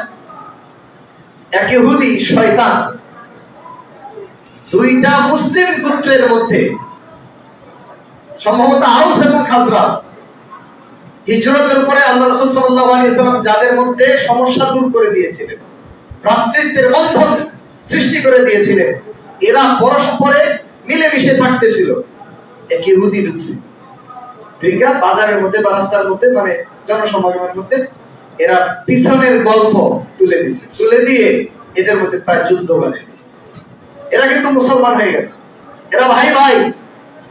এক ইহুদি শয়তান দুইটা মুসলিম গোত্রের মধ্যে, সম্ভবত আউস এবং খাজরাজ, হিজরতের পরে আল্লাহ রাসূল সাল্লাল্লাহু আলাইহি ওয়াসাল্লাম যাদের মধ্যে সমস্যা দূর করে দিয়েছিলেন, ভ্রাতৃত্বের বন্ধন সৃষ্টি করে দিয়েছিলেন, এরা পরস্পরে মিলেমিশে থাকতেছিল। এক ইহুদি ঢুকছে, ঠিক আছে, বাজারের মধ্যে বা রাস্তার মধ্যে, মানে জনসমাগমের মধ্যে, এরা পিছনের গল্প তুলে দিছে, তুলে দিয়ে এদের মধ্যে প্রায় যুদ্ধ বানিয়ে দিছে। এরা কিন্তু মুসলমান হয়ে গেছে, এরা ভাই ভাই,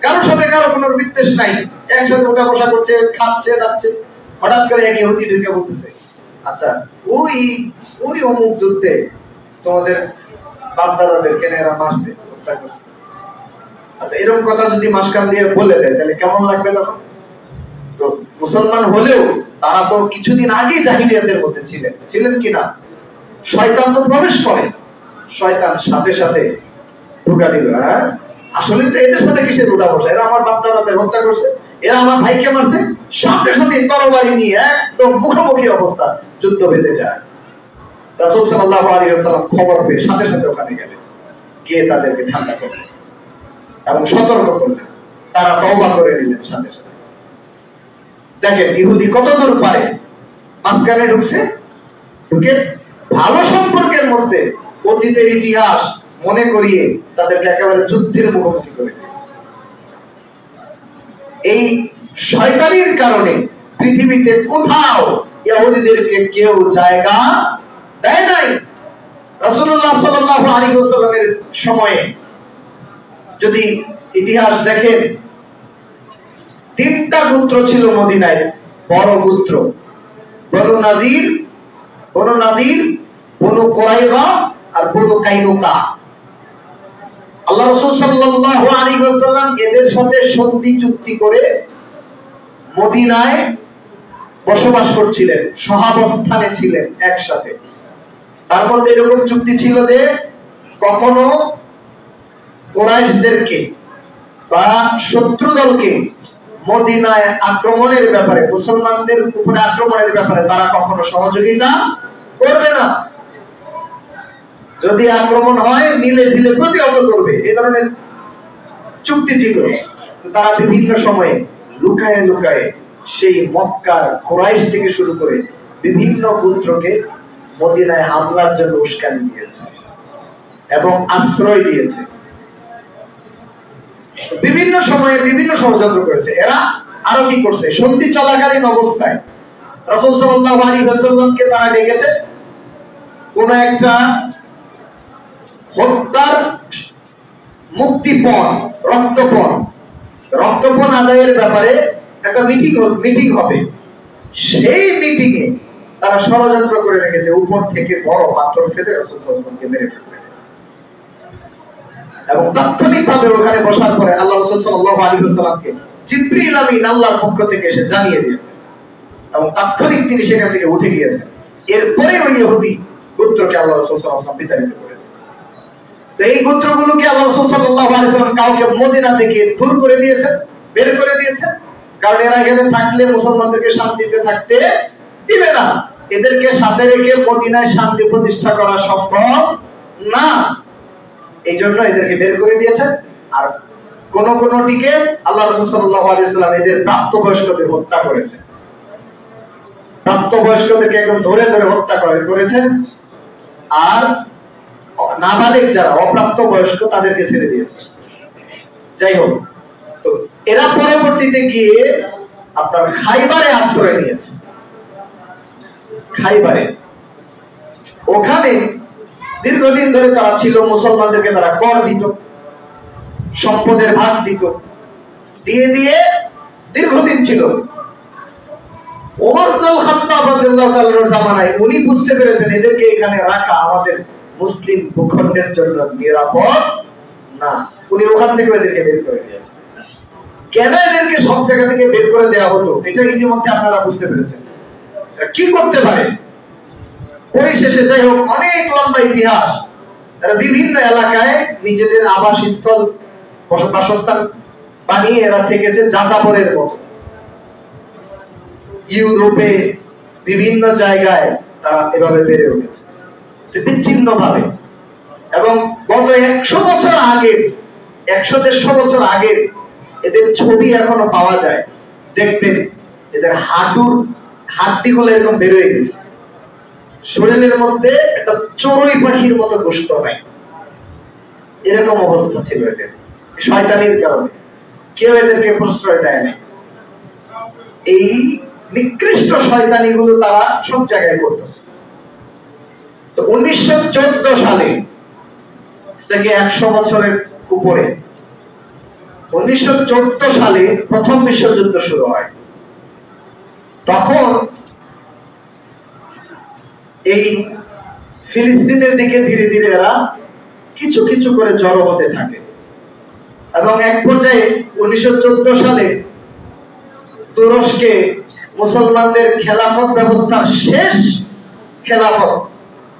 কারোর সাথে কারো কোনো বিদ্বেষ নাই, একসাথে উঠা বসা করছে, খাচ্ছে যাচ্ছে। হঠাৎ করে এক ইহুদি ঢুকে বলতেছে, আচ্ছা ওই অমুক যুদ্ধে তোমাদের বাপ দাদাদের কেন এরা মারছে, হত্যা করছে, আচ্ছা এরকম কথা যদি মাসকান দিয়ে বলে দেয় তাহলে কেমন লাগবে তখন? তো মুসলমান হলেও তারা তো কিছুদিন আগে জাহিলিয়াতের মধ্যে ছিলেন কিনা, শয়তান তো প্রবেশ করে, শয়তান সাথে সাথে ঢুকা দিল, হ্যাঁ আসলে তো এদের সাথে কিসের উঠা বসা, এরা আমার বাপ দাদাদের হত্যা করছে, এরা আমার ভাইকে মারছে, সাথে সাথে তরবারি নিয়ে একদম মুখোমুখি অবস্থা, যুদ্ধ বেঁধে যায়। রাসূল সাল্লাল্লাহু আলাইহি ওয়াসাল্লাম খবর পেয়ে সাথে সাথে ওখানে গেলেন, গিয়ে তাদেরকে ঠান্ডা করলেন এবং সতর্ক করলেন, তারা তওবা করে নিলেন সাথে সাথে। দেখেন ইহুদি কত দূর পারে, মাঝখানে ঢুকছে, ঢুকে ভালো সম্পর্কের মধ্যে অতীতের ইতিহাস মনে করিয়ে তাদেরকে একেবারে যুদ্ধের মুখোমুখি করে দিয়েছে। এই শয়তানির কারণে পৃথিবীতে কোথাও ইহুদিদেরকে কেউ জায়গা দেয় নাই। রাসূলুল্লাহ সাল্লাল্লাহু আলাইহি ওয়াসাল্লামের সময়ে যদি ইতিহাস দেখেন, তিনটা গোত্র ছিল মদিনায়, বড় গোত্র, বনু নাদির, বনু কুরাইযা আর বনু কাইনুকা। আল্লাহ রাসূল সাল্লাল্লাহু আলাইহি ওয়াসাল্লাম এদের সাথে সন্ধি চুক্তি করে মদিনায় বসবাস করছিলেন, সহাবস্থানে ছিলেন একসাথে। তার মধ্যে এরকম চুক্তি ছিল যে কখনো কুরাইশদেরকে বা শত্রু দলকে মদিনায় আক্রমণের ব্যাপারে, মুসলমানদের উপরে আক্রমণের ব্যাপারে তারা কখনো সহযোগিতা করবে না। যদি আক্রমণ হয় মিলে ঝিলে প্রতিহত করবে, এই ধরনের চুক্তি ছিল। তারা বিভিন্ন সময়ে লুকায়ে লুকায়ে সেই মক্কার কুরাইশ থেকে শুরু করে বিভিন্ন গোত্রকে মদিনায় হামলার জন্য উস্কানি দিয়েছে এবং আশ্রয় দিয়েছে। বিভিন্ন সময়ে বিভিন্ন ষড়যন্ত্র করেছে। এরা আরো কি করছে, সন্ধি চলাকালীন অবস্থায় রাসূল সাল্লাল্লাহু আলাইহি ওয়াসাল্লামকে তারা ডেকেছে কোন একটা হত্যার মুক্তিপণ, রক্তপণ আদায়ের ব্যাপারে একটা মিটিং হবে। সেই মিটিং এ তারা ষড়যন্ত্র করে রেখেছে উপর থেকে বড় পাথর ফেলে রাসূল সাল্লাল্লাহু আলাইহি ওয়াসাল্লামকে মেরে ফেলবে। এবং তাৎক্ষণিকভাবে ওখানে বসার পরে আল্লাহ রাসূল সাল্লাল্লাহু আলাইহি ওয়াসাল্লামকে জিবরিল আমিন আল্লাহর পক্ষ থেকে এসে জানিয়ে দিয়েছে এবং তাৎক্ষণিক তিনি সেখান থেকে উঠে গিয়েছেন। এরপরে ওই ইহুদি গোত্রকে আল্লাহ রাসূল সাল্লাল্লাহু আলাইহি ওয়াসাল্লাম বিতাড়িত করেছে। তো এই গোত্রগুলোকে আল্লাহ রাসূল সাল্লাল্লাহু আলাইহি ওয়াসাল্লাম কাউকে মদিনা থেকে দূর করে দিয়েছেন, বের করে দিয়েছেন, কারণ এরা এখানে থাকলে মুসলমানদেরকে শান্তিতে থাকতে দিবে না। এদেরকে সাথে রেখে মদিনায় শান্তি প্রতিষ্ঠা করা সম্ভব না, এই জন্য এদেরকে বের করে দিয়েছেন। আর কোনটিকে আল্লাহ রাসূল সাল্লাল্লাহু আলাইহি ওয়াসাল্লাম এদের প্রাপ্তবয়স্কদের হত্যা করেছে, প্রাপ্তবয়স্কদেরকে একদম ধরে ধরে হত্যা করেছেন। আর নাবালিগ যারা অপ্রাপ্তবয়স্ক তাদেরকে ছেড়ে দিয়েছে। যাই হোক, তো এরা পরবর্তীতে গিয়ে আপনার খাইবারে আশ্রয় নিয়েছে। খাইবারে ওখানে দীর্ঘদিন ধরে তারা ছিল, মুসলমানদেরকে তারা কর দিত, সম্পদের ভাগ দিত, দিয়ে দিয়ে দীর্ঘদিন ছিল। ওমর ইবনুল খাত্তাব রাদিয়াল্লাহু তাআলার জামানায় উনি বুঝতে পেরেছেন এদেরকে এখানে রাখা আমাদের মুসলিম ভূখণ্ডের জন্য নিরাপদ না। উনি ওখান থেকে এদেরকে বের করে দিয়েছেন। কেন এদেরকে সব জায়গা থেকে বের করে দেওয়া হতো এটা ইতিমধ্যে আপনারা বুঝতে পেরেছেন। কি করতে পারে পরিশেষে, যাই হোক, অনেক লম্বা ইতিহাস। এরা বিভিন্ন এলাকায় নিজেদের আবাসস্থল, বাসস্থান বানিয়ে এরা থেকেছে যাযাবরের মতো। ইউরোপে বিভিন্ন জায়গায় তারা এভাবে বেড়ে উঠেছে বিচ্ছিন্ন ভাবে। এবং গত 100 বছর আগে, 100-150 বছর আগে এদের ছবি এখনো পাওয়া যায়। দেখবেন এদের হাড্ডিগুলো এরকম বের হয়ে গেছে, শরীরের মধ্যে একটা চড়ুই পাখির মতো গোশত নাই, এরকম অবস্থা ছিল এদের। শয়তানির কারণে কেউ এদেরকে প্রশ্রয় দেয় না। এই নিকৃষ্ট শয়তানিগুলো তারা সব জায়গায় করতেছে। তো 1914 সালে থেকে 100 বছরের উপরে, 1914 সালে প্রথম বিশ্বযুদ্ধ শুরু হয়। তখন এই ফিলিস্তিনের দিকে ধীরে ধীরে এরা কিছু কিছু করে জড়ো হতে থাকে এবং এক পর্যায়ে 1914 সালে তুরস্কে মুসলমানদের খেলাফত ব্যবস্থার শেষ খেলাফত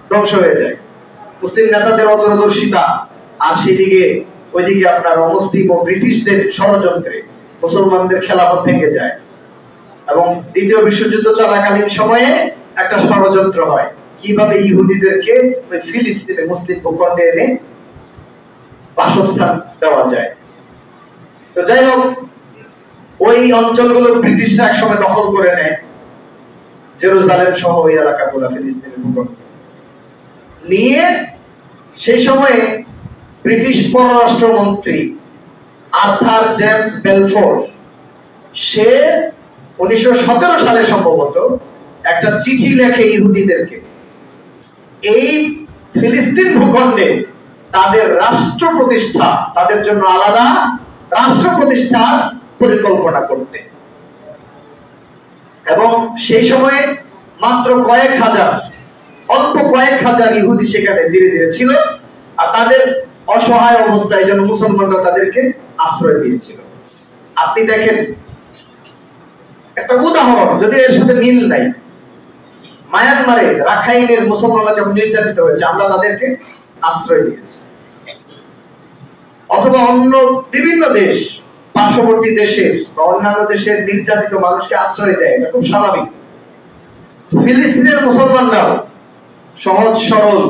ধ্বংস হয়ে যায় মুসলিম নেতাদের অদূরদর্শিতা আর সেদিকে ওইদিকে আপনার অমুসলিম ও ব্রিটিশদের ষড়যন্ত্রে মুসলমানদের খেলাফত ভেঙে যায়। এবং দ্বিতীয় বিশ্বযুদ্ধ চলাকালীন সময়ে একটা ষড়যন্ত্র হয় কিভাবে ইহুদিদেরকে ওই ফিলিস্তিনে মুসলিম ভূখণ্ডে এনে বাসস্থান দেওয়া যায়। তো যাই হোক, ওই অঞ্চলগুলো ব্রিটিশরা একসময় দখল করে নেয়, জেরুজালেম সহ ওই এলাকাগুলো ফিলিস্তিনের ভূখণ্ড নিয়ে। সেই সময়ে ব্রিটিশ পররাষ্ট্রমন্ত্রী আর্থার জেমস বেলফোর, সে 1917 সালে সম্ভবত একটা চিঠি লেখে ইহুদিদেরকে এই ফিলিস্তিন ভূখণ্ডে তাদের রাষ্ট্র প্রতিষ্ঠা, তাদের জন্য আলাদা রাষ্ট্র প্রতিষ্ঠার পরিকল্পনা করতে। এবং সেই সময়ে মাত্র অল্প কয়েক হাজার ইহুদি সেখানে ধীরে ধীরে ছিল। আর তাদের অসহায় অবস্থায় জন্য মুসলমানরা তাদেরকে আশ্রয় দিয়েছিল। আপনি দেখেন একটা উদাহরণ, যদি এর সাথে মিল নাই, মায়ানমারে রাখাইনের মুসলমানরা যখন নির্যাতিত হয়েছে আমরা তাদেরকে আশ্রয় দিয়েছি। অথবা অন্য বিভিন্ন দেশ, পার্শ্ববর্তী দেশের বা অন্যান্য দেশের নির্যাতিত মানুষকে আশ্রয় দেয়, এটা খুব স্বাভাবিক। ফিলিস্তিনের মুসলমানরাও সহজ সরল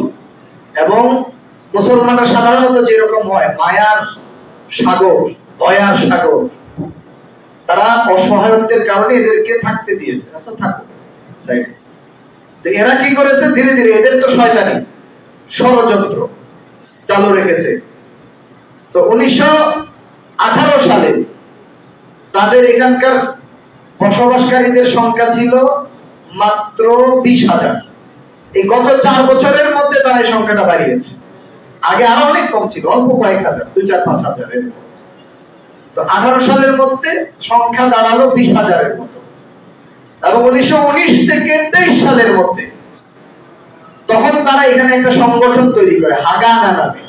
এবং মুসলমানরা সাধারণত যেরকম হয় মায়ার সাগর, দয়ার সাগর, তারা অসহায়ত্বের কারণে এদেরকে থাকতে দিয়েছে, আচ্ছা থাকো সাইডে। তো এরা কি করেছে, ধীরে ধীরে এদের তো শয়তানি ষড়যন্ত্র চালু রেখেছে। তো 1918 সালে তাদের এখানকার বসবাসকারীদের সংখ্যা ছিল মাত্র 20,000। এই গত 4 বছরের মধ্যে তারা এই সংখ্যাটা বাড়িয়েছে। আগে আরো অনেক কম ছিল, অল্প কয়েক হাজার, 2-4-5 হাজারের। তো 18 সালের মধ্যে সংখ্যা দাঁড়ালো 20,000-এর মতো। এবং 1919 থেকে 23 সালের মধ্যে তখন তারা এখানে একটা সংগঠন তৈরি করে, হাগানা নামে।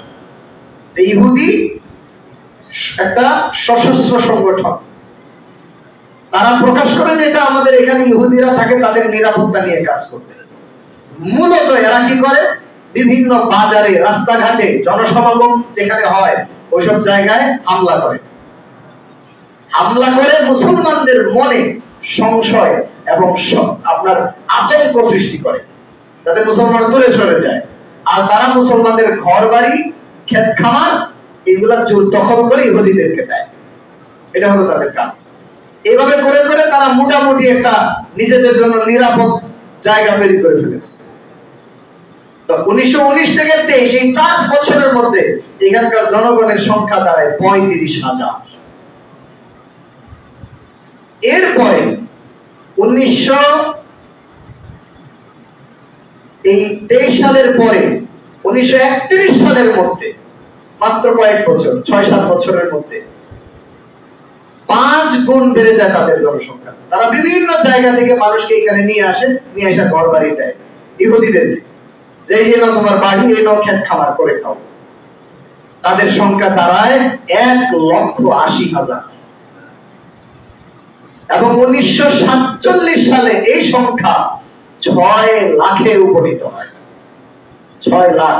ইহুদি একটা সশস্ত্র সংগঠন। তারা প্রকাশ করে যে এটা আমাদের এখানে ইহুদিরা থাকে, তাদের নিরাপত্তা নিয়ে কাজ করতে। মূলত এরা কি করে, বিভিন্ন বাজারে, রাস্তাঘাটে, জনসমাগম যেখানে হয় ওইসব জায়গায় হামলা করে। হামলা করে মুসলমানদের মনে সংশয় এবং আপনার আতঙ্ক সৃষ্টি করে, যাতে মুসলমান দূরে সরে যায়। আর তারা মুসলমানদের ঘর বাড়ি, ক্ষেত খামার এগুলা জোর দখল করে ইহুদিদেরকে দেয়। এটা হলো তাদের কাজ। এইভাবে করে করে তারা মোটামুটি একটা নিজেদের জন্য নিরাপদ জায়গা তৈরি করে ফেলেছে। তো 1919 থেকে 23 এই 4 বছরের মধ্যে এখানকার জনগণের সংখ্যা দাঁড়ায় 35,000। এরপরে 1923 সালের পরে 1931 সালের মধ্যে, মাত্র কয়েক বছর, 6-7 বছরের মধ্যে 5 গুণ বেড়ে যায় তাদের জনসংখ্যা। তারা বিভিন্ন জায়গা থেকে মানুষকে এখানে নিয়ে আসে, নিয়ে এসে ঘর বাড়ি দেয় ইহুদিদেরকে, যে এই নাও তোমার বাড়ি, এই নাও ক্ষেত খামার করে খাও। তাদের সংখ্যা দাঁড়ায় 1,80,000। এবং 1947 সালে এই সংখ্যা 6 লাখে উপনীত হয়, 6 লাখ।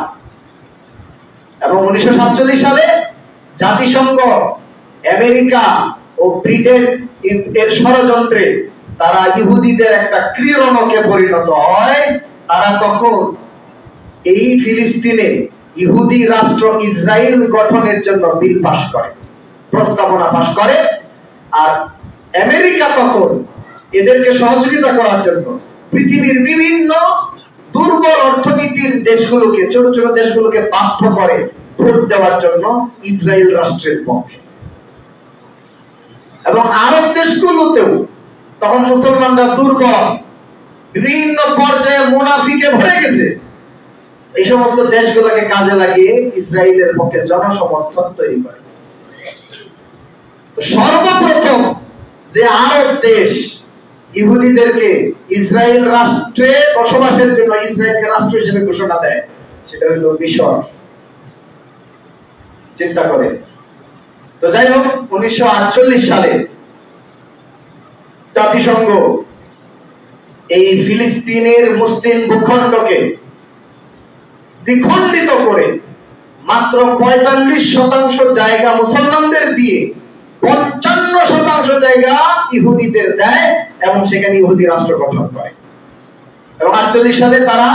এবং 1947 সালে জাতিসংঘ, আমেরিকা ও ব্রিটেন এর ষড়যন্ত্রে তারা ইহুদিদের একটা ক্রীড়নকে পরিণত হয়। তারা তখন এই ফিলিস্তিনে ইহুদি রাষ্ট্র ইসরায়েল গঠনের জন্য বিল পাস করে, প্রস্তাবনা পাস করে। আর আমেরিকা তখন এদেরকে সহযোগিতা করার জন্য পৃথিবীর বিভিন্ন দুর্বল অর্থনীতির দেশগুলোকে, ছোট ছোট দেশগুলোকে বাধ্য করে ভোট দেওয়ার জন্য ইসরায়েল রাষ্ট্রের পক্ষে। এবং আরব দেশগুলোতেও তখন মুসলমানরা দুর্বল, বিভিন্ন পর্যায়ে মুনাফিকে ভরে গেছে। এই সমস্ত দেশগুলোকে কাজে লাগিয়ে ইসরায়েলের পক্ষে জনসমর্থন তৈরি করে। সর্বপ্রথম যে আরব দেশ ইহুদিদেরকে ইসরায়েল রাষ্ট্রে বসবাসের জন্য ইসরায়েলকে রাষ্ট্র হিসেবে ঘোষণা দেয়, সেটা হলো মিশর। চিন্তা করে। তো যাই হোক, 1948 সালে জাতিসংঘ এই ফিলিস্তিনের মুসলিম ভূখণ্ডকে দ্বিখণ্ডিত করে মাত্র 45% জায়গা মুসলমানদের দিয়ে 55% জায়গা ইহুদিদের দেয় এবং সেখানে ইহুদি রাষ্ট্র গঠন করে। এবং 48 সালে তারা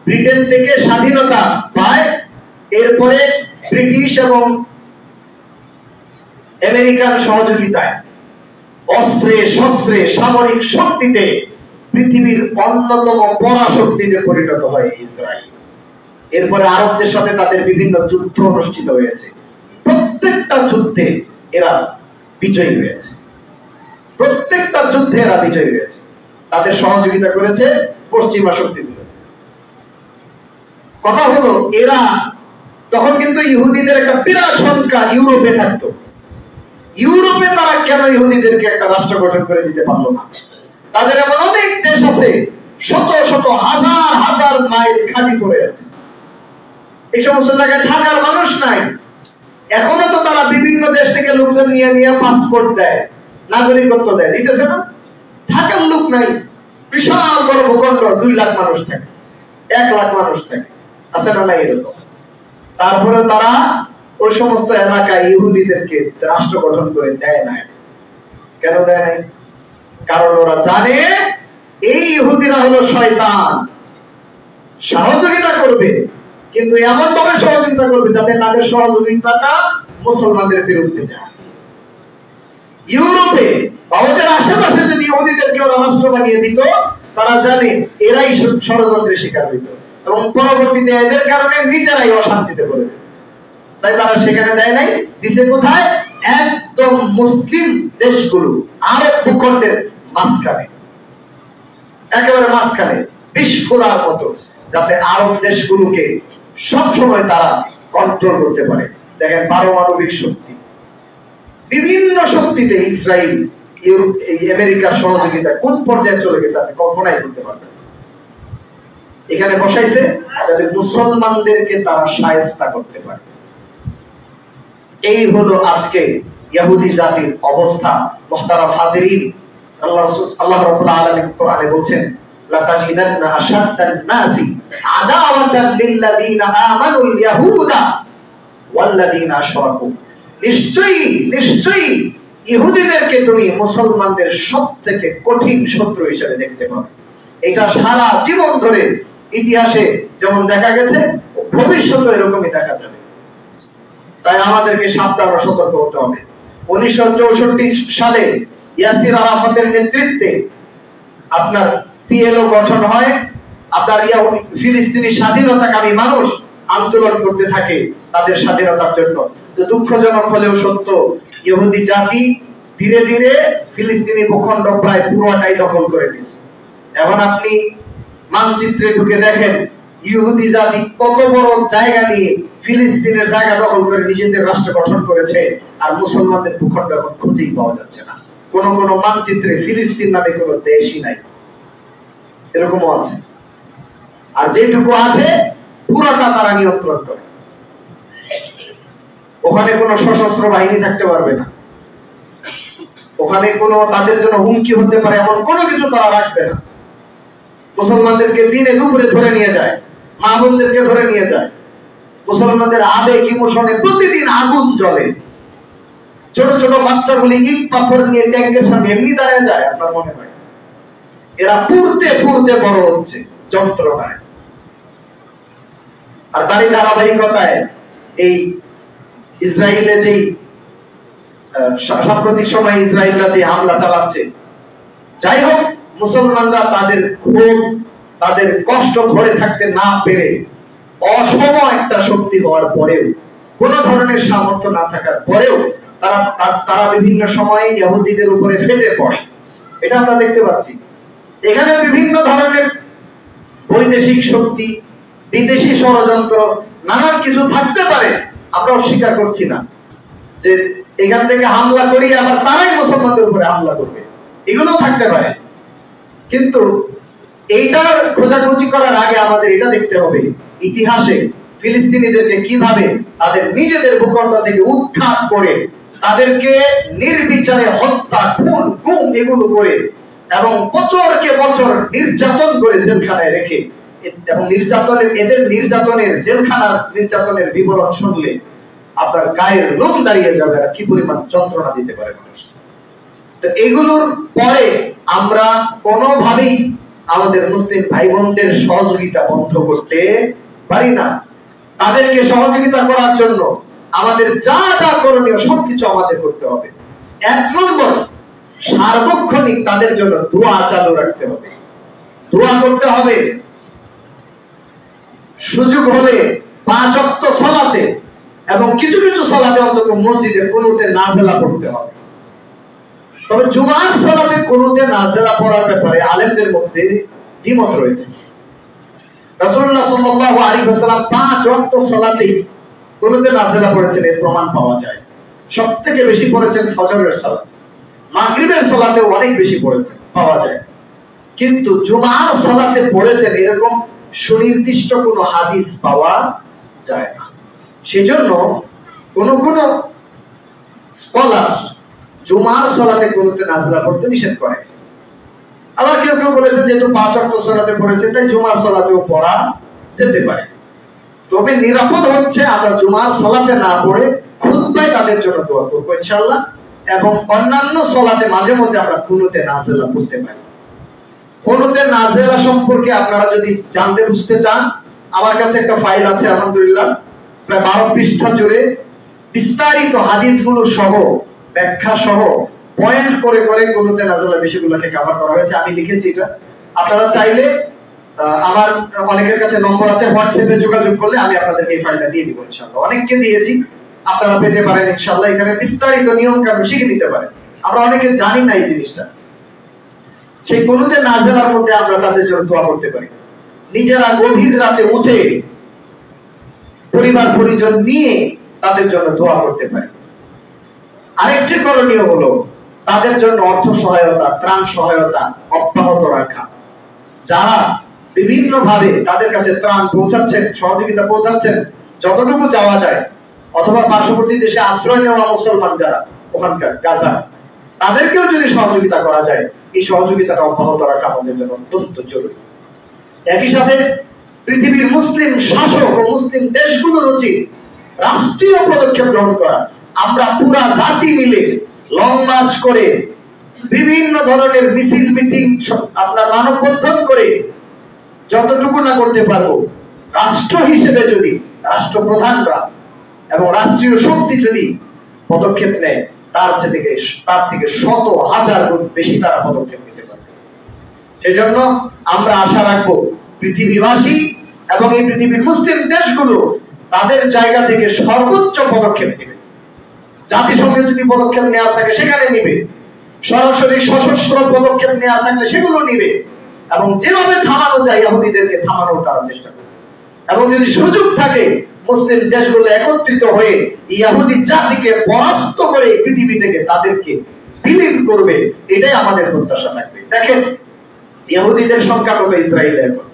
ব্রিটেন থেকে স্বাধীনতা পায়। এরপরে ব্রিটিশ এবং আমেরিকার সহযোগিতায় অস্ত্রে শস্ত্রে সামরিক শক্তিতে পৃথিবীর অন্যতম পরাশক্তিতে পরিণত হয় ইসরায়েল। এরপরে আরবদের সাথে তাদের বিভিন্ন যুদ্ধ অনুষ্ঠিত হয়েছে। প্রত্যেকটা যুদ্ধে এরা বিজয়ী হয়েছে, প্রত্যেকটা যুদ্ধে এরা বিজয়ী হয়েছে। তাদের সহযোগিতা করেছে পশ্চিমা শক্তিগুলো। কথা হলো, এরা তখন কিন্তু ইহুদিদের একটা বিরাট সংখ্যা ইউরোপে থাকতো। ইউরোপে তারা কেন ইহুদিদেরকে একটা রাষ্ট্র গঠন করে দিতে পারলো না? তাদের এমন অনেক দেশ আছে, শত শত হাজার হাজার মাইল খালি পড়ে আছে, এই সমস্ত জায়গায় থাকার মানুষ নাই। এখনো তো তারা বিভিন্ন দেশ থেকে লোকজন নিয়ে নিয়ে পাসপোর্ট দেয়, নাগরিকত্ব দেয়, দিতেছে না? থাকার লোক নাই। বিশাল বড় ভূখণ্ড, 2 লাখ মানুষ থাকে, 1 লাখ মানুষ থাকে, আছে না নাই এরকম? তারপরে তারা ওই সমস্ত এলাকায় ইহুদিদেরকে রাষ্ট্র গঠন করে দেয় নাই। কেন দেয় নাই? কারণ ওরা জানে এই ইহুদিরা হলো শয়তান, সহযোগিতা করবে, কিন্তু এমন ভাবে সহযোগিতা করবে যাতে তাদের সহযোগিতাটা মুসলমানদের বিরুদ্ধে যায়। ইউরোপে বা ওদের আশেপাশে যদি ইহুদিদেরকে ওরা রাষ্ট্র বানিয়ে দিত, তারা জানে এরাই ষড়যন্ত্রের শিকার হইত এবং পরবর্তীতে এদের কারণে নিজেরাই অশান্তিতে পড়ে যেত। তাই তারা সেখানে দেয় নাই, দিছে কোথায়? একদম মুসলিম দেশগুলো, আরব ভূখণ্ডের মাঝখানে, একেবারে মাঝখানে বিস্ফোরার মতো, যাতে আরব দেশগুলোকে সবসময় তারা কন্ট্রোল করতে পারে। দেখেন পারমাণবিক শক্তি, বিভিন্ন শক্তিতে ইসরায়েল, ইউরোপ, আমেরিকার সহযোগিতা কোন পর্যায়ে চলে গেছে আপনি কল্পনাই করতে পারবেন। এখানে বসাইছে যাতে মুসলমানদেরকে তারা শায়েস্তা করতে পারে। এই হলো আজকে ইহুদি জাতির অবস্থা। মুহতারাম হাজিরিন, আল্লাহ রাব্বুল আলামিন কোরআনে বলছেন, লাতাজিদান্না আশাদ্দান নাসি আদাওয়াতান লিল্লাযিনা আমানুল ইয়াহুদা ওয়াল্লাযিনা আশরাকু। নিশ্চয়ই ইহুদিদেরকে তুমি মুসলমানদের সবথেকে কঠিন শত্রু হিসেবে দেখতে পাবে। এটা সারা জীবন ধরে ইতিহাসে যেমন দেখা গেছে, ভবিষ্যতে এরকমই দেখা যাবে। তাই আমাদেরকে সাবধান ও সতর্ক হতে হবে। 1964 সালে ইয়াসির আরাফাতের নেতৃত্বে আপনার পিএলও গঠন হয়। আপনার ফিলিস্তিনি স্বাধীনতাকামী মানুষ আন্দোলন করতে থাকে তাদের স্বাধীনতার জন্য। তো দুঃখজনক হলেও সত্য, ইহুদি জাতি ধীরে ধীরে ফিলিস্তিনি ভূখণ্ড প্রায় পুরোটাই দখল করে নিয়েছে। এখন আপনি মানচিত্রে ঢুকে দেখেন ইহুদি জাতি কত বড় জায়গা নিয়ে ফিলিস্তিনের জায়গা দখল করে নিজেদের রাষ্ট্র গঠন করেছে, আর মুসলমানদের ভূখণ্ড এখন খুঁজেই পাওয়া যাচ্ছে না। কোন কোন মানচিত্রে ফিলিস্তিন নামে কোনো দেশই নাই, এরকমও আছে। আর যেটুকু আছে পুরোটা তারা নিয়ন্ত্রণ করে। ওখানে কোনো সশস্ত্র বাহিনী থাকতে পারবে না, ওখানে কোনো তাদের জন্য হুমকি হতে পারে এমন কোনো কিছু তারা রাখবে না। মুসলমানদেরকে দিনে দুপুরে ধরে নিয়ে যায়, মা বোনদেরকে ধরে নিয়ে যায়। মুসলমানদের আবেগ ইমোশনে প্রতিদিন আগুন জ্বলে। ছোট ছোট বাচ্চাগুলি ইট পাথর নিয়ে ট্যাঙ্কের সামনে এমনি দাঁড়িয়ে যায়, আপনার মনে হয় এরা পুড়তে পুড়তে বড় হচ্ছে যন্ত্রণায়। আর তারই ধারাবাহিকতায় এই ইসরায়েলে যেই সাম্প্রতিক সময় ইসরায়েলরা যে হামলা চালাচ্ছে, যাই হোক মুসলমানরা তাদের ক্ষোভ, তাদের কষ্ট ধরে থাকতে না পেরে, অসম একটা শক্তি হওয়ার পরেও, কোন ধরনের সামর্থ্য না থাকার পরেও তারা বিভিন্ন সময়ে ইহুদিদের উপরে ফেটে পড়ে। এটা আমরা দেখতে পাচ্ছি। এখানে বিভিন্ন ধরনের বৈদেশিক শক্তি, বিদেশি ষড়যন্ত্র, নানান কিছু থাকতে পারে, আমরা অস্বীকার করছি না যে এখান থেকে হামলা করি আবার তারাই মুসলমানদের উপরে হামলা করবে, এগুলো থাকতে পারে। কিন্তু এইটার খোঁজাখুঁজি করার আগে আমাদের এটা দেখতে হবে ইতিহাসে ফিলিস্তিনিদেরকে কিভাবে তাদের নিজেদের ভূখণ্ড থেকে উৎখাত করে তাদেরকে নির্বিচারে হত্যা, খুন, গুম এগুলো করে এবং বছরকে বছর নির্যাতন করে জেলখানায় রেখে, এবং এদের নির্যাতনের, জেলখানার নির্যাতনের বিবরণ শুনলে আপনার গায়ের লোম দাঁড়িয়ে যাবে আর কি পরিমাণ যন্ত্রণা দিতে পারে মানুষ। তো এগুলোর পরে আমরা কোনোভাবেই আমাদের মুসলিম ভাই বোনদের সহযোগিতা বন্ধ করতে পারি না। তাদেরকে সহযোগিতা করার জন্য আমাদের যা যা করণীয় সবকিছু আমাদের করতে হবে। 1 নম্বর, সার্বক্ষণিক তাদের জন্য দোয়া চালু রাখতে হবে, দোয়া করতে হবে। সুযোগ হলে 5 ওয়াক্ত সালাতে এবং কিছু কিছু সালাতে অন্তত মসজিদে কুনুতে নাজেলা পড়তে হবে। তবে জুমার সালাতে কুনুতে নাজেলা পড়ার ব্যাপারে আলেমদের মধ্যে দ্বিমত রয়েছে। রাসূলুল্লাহ সাল্লাল্লাহু আলাইহি ওয়াসাল্লাম 5 ওয়াক্ত সালাতে কুনুতে নাজেলা পড়েছেন, এর প্রমাণ পাওয়া যায়। সবথেকে বেশি পড়েছেন ফজরের সালাত, মাগরিবের সালাতে অনেক বেশি পড়েছেন পাওয়া যায়। কিন্তু জুমার সালাতে পড়েছেন এরকম সুনির্দিষ্ট কোনো হাদিস পাওয়া যায় না। সেজন্য কোন কোন স্কলার জুমার সালাতে কুনুতে নাজেলা পড়তে নিষেধ করে। আবার কেউ কেউ বলেছেন যেহেতু 5 ওয়াক্ত সালাতে পড়েছেন তাই জুমার সালাতেও পড়া যেতে পারে। তবে নিরাপদ হচ্ছে আমরা জুমার সালাতে না পড়ে খুতবায় তাদের জন্য দোয়া করব ইনশাআল্লাহ, এবং অন্যান্য সালাতে মাঝে মধ্যে আমরা কুনুতে নাজেলা পড়তে পারি। কুনুতে নাজেলা সম্পর্কে আপনারা যদি জানতে বুঝতে চান, আমার কাছে একটা ফাইল আছে আলহামদুলিল্লাহ, প্রায় 12 পৃষ্ঠা জুড়ে বিস্তারিত হাদিসগুলো সহ, ব্যাখ্যা সহ পয়েন্ট করে করে কুনুতে নাযিলের বিষয়গুলোকে কভার করা হয়েছে। আমি লিখেছি এটা, আপনারা চাইলে আমার অনেকের কাছে নম্বর আছে, হোয়াটসঅ্যাপে যোগাযোগ করলে আমি আপনাদেরকে এই ফাইলটা দিয়ে দিব ইনশাআল্লাহ। অনেককে দিয়েছি, আপনারা পেতে পারেন ইনশাআল্লাহ। এখানে বিস্তারিত নিয়ম কানুন শিখে নিতে পারেন। আমরা অনেকে জানি না এই জিনিসটা। সেই কুনুতে নাযিলার মধ্যে আমরা তাদের জন্য দোয়া করতে পারি, নিজেরা গভীর রাতে উঠে পরিবার পরিজন নিয়ে তাদের জন্য দোয়া করতে পারি। আরেকটি করণীয় হলো তাদের জন্য অর্থ সহায়তা, ত্রাণ সহায়তা অব্যাহত রাখা। যারা বিভিন্ন ভাবে তাদের কাছে ত্রাণ পৌঁছাচ্ছেন, সহযোগিতা পৌঁছাচ্ছেন, যতটুকু যাওয়া যায়, অথবা পার্শ্ববর্তী দেশে আশ্রয় নেওয়া মুসলমান যারা ওখানকার গাজা, তাদেরকেও যদি সহযোগিতা করা যায়, এই সহযোগিতাটা অব্যাহত রাখা আমাদের জন্য অত্যন্ত জরুরি। একই সাথে পৃথিবীর মুসলিম শাসক ও মুসলিম দেশগুলোর উচিত রাষ্ট্রীয় পদক্ষেপ গ্রহণ করা। আমরা পুরা জাতি মিলে লং মার্চ করে, বিভিন্ন ধরনের মিছিল মিটিং, আপনার মানববন্ধন করে যতটুকু না করতে পারবো, রাষ্ট্র হিসেবে যদি রাষ্ট্রপ্রধানরা এবং রাষ্ট্রীয় শক্তি যদি পদক্ষেপ নেয়, তার থেকে শত হাজার গুণ বেশি তারা পদক্ষেপ নিতে পারবে। সেজন্য আমরা আশা রাখবো পৃথিবীবাসী এবং এই পৃথিবীর মুসলিম দেশগুলো তাদের জায়গা থেকে সর্বোচ্চ পদক্ষেপ নেবে। জাতিসংঘে যদি পদক্ষেপ নেওয়া থাকে সেখানে নিবে, সরাসরি সশস্ত্র পদক্ষেপ নেওয়া থাকলে সেগুলো নিবে, এবং যেভাবে থামানো যায় ইহুদিদেরকে থামানোর তারা চেষ্টা করবে। এবং যদি সুযোগ থাকে মুসলিম দেশগুলো একত্রিত হয়ে ইহুদি জাতিকে পরাস্ত করে পৃথিবী থেকে তাদেরকে বিলীন করবে, এটাই আমাদের প্রত্যাশা থাকবে। দেখেন ইহুদিদের সংখ্যা কত ইসরায়েলে এখন?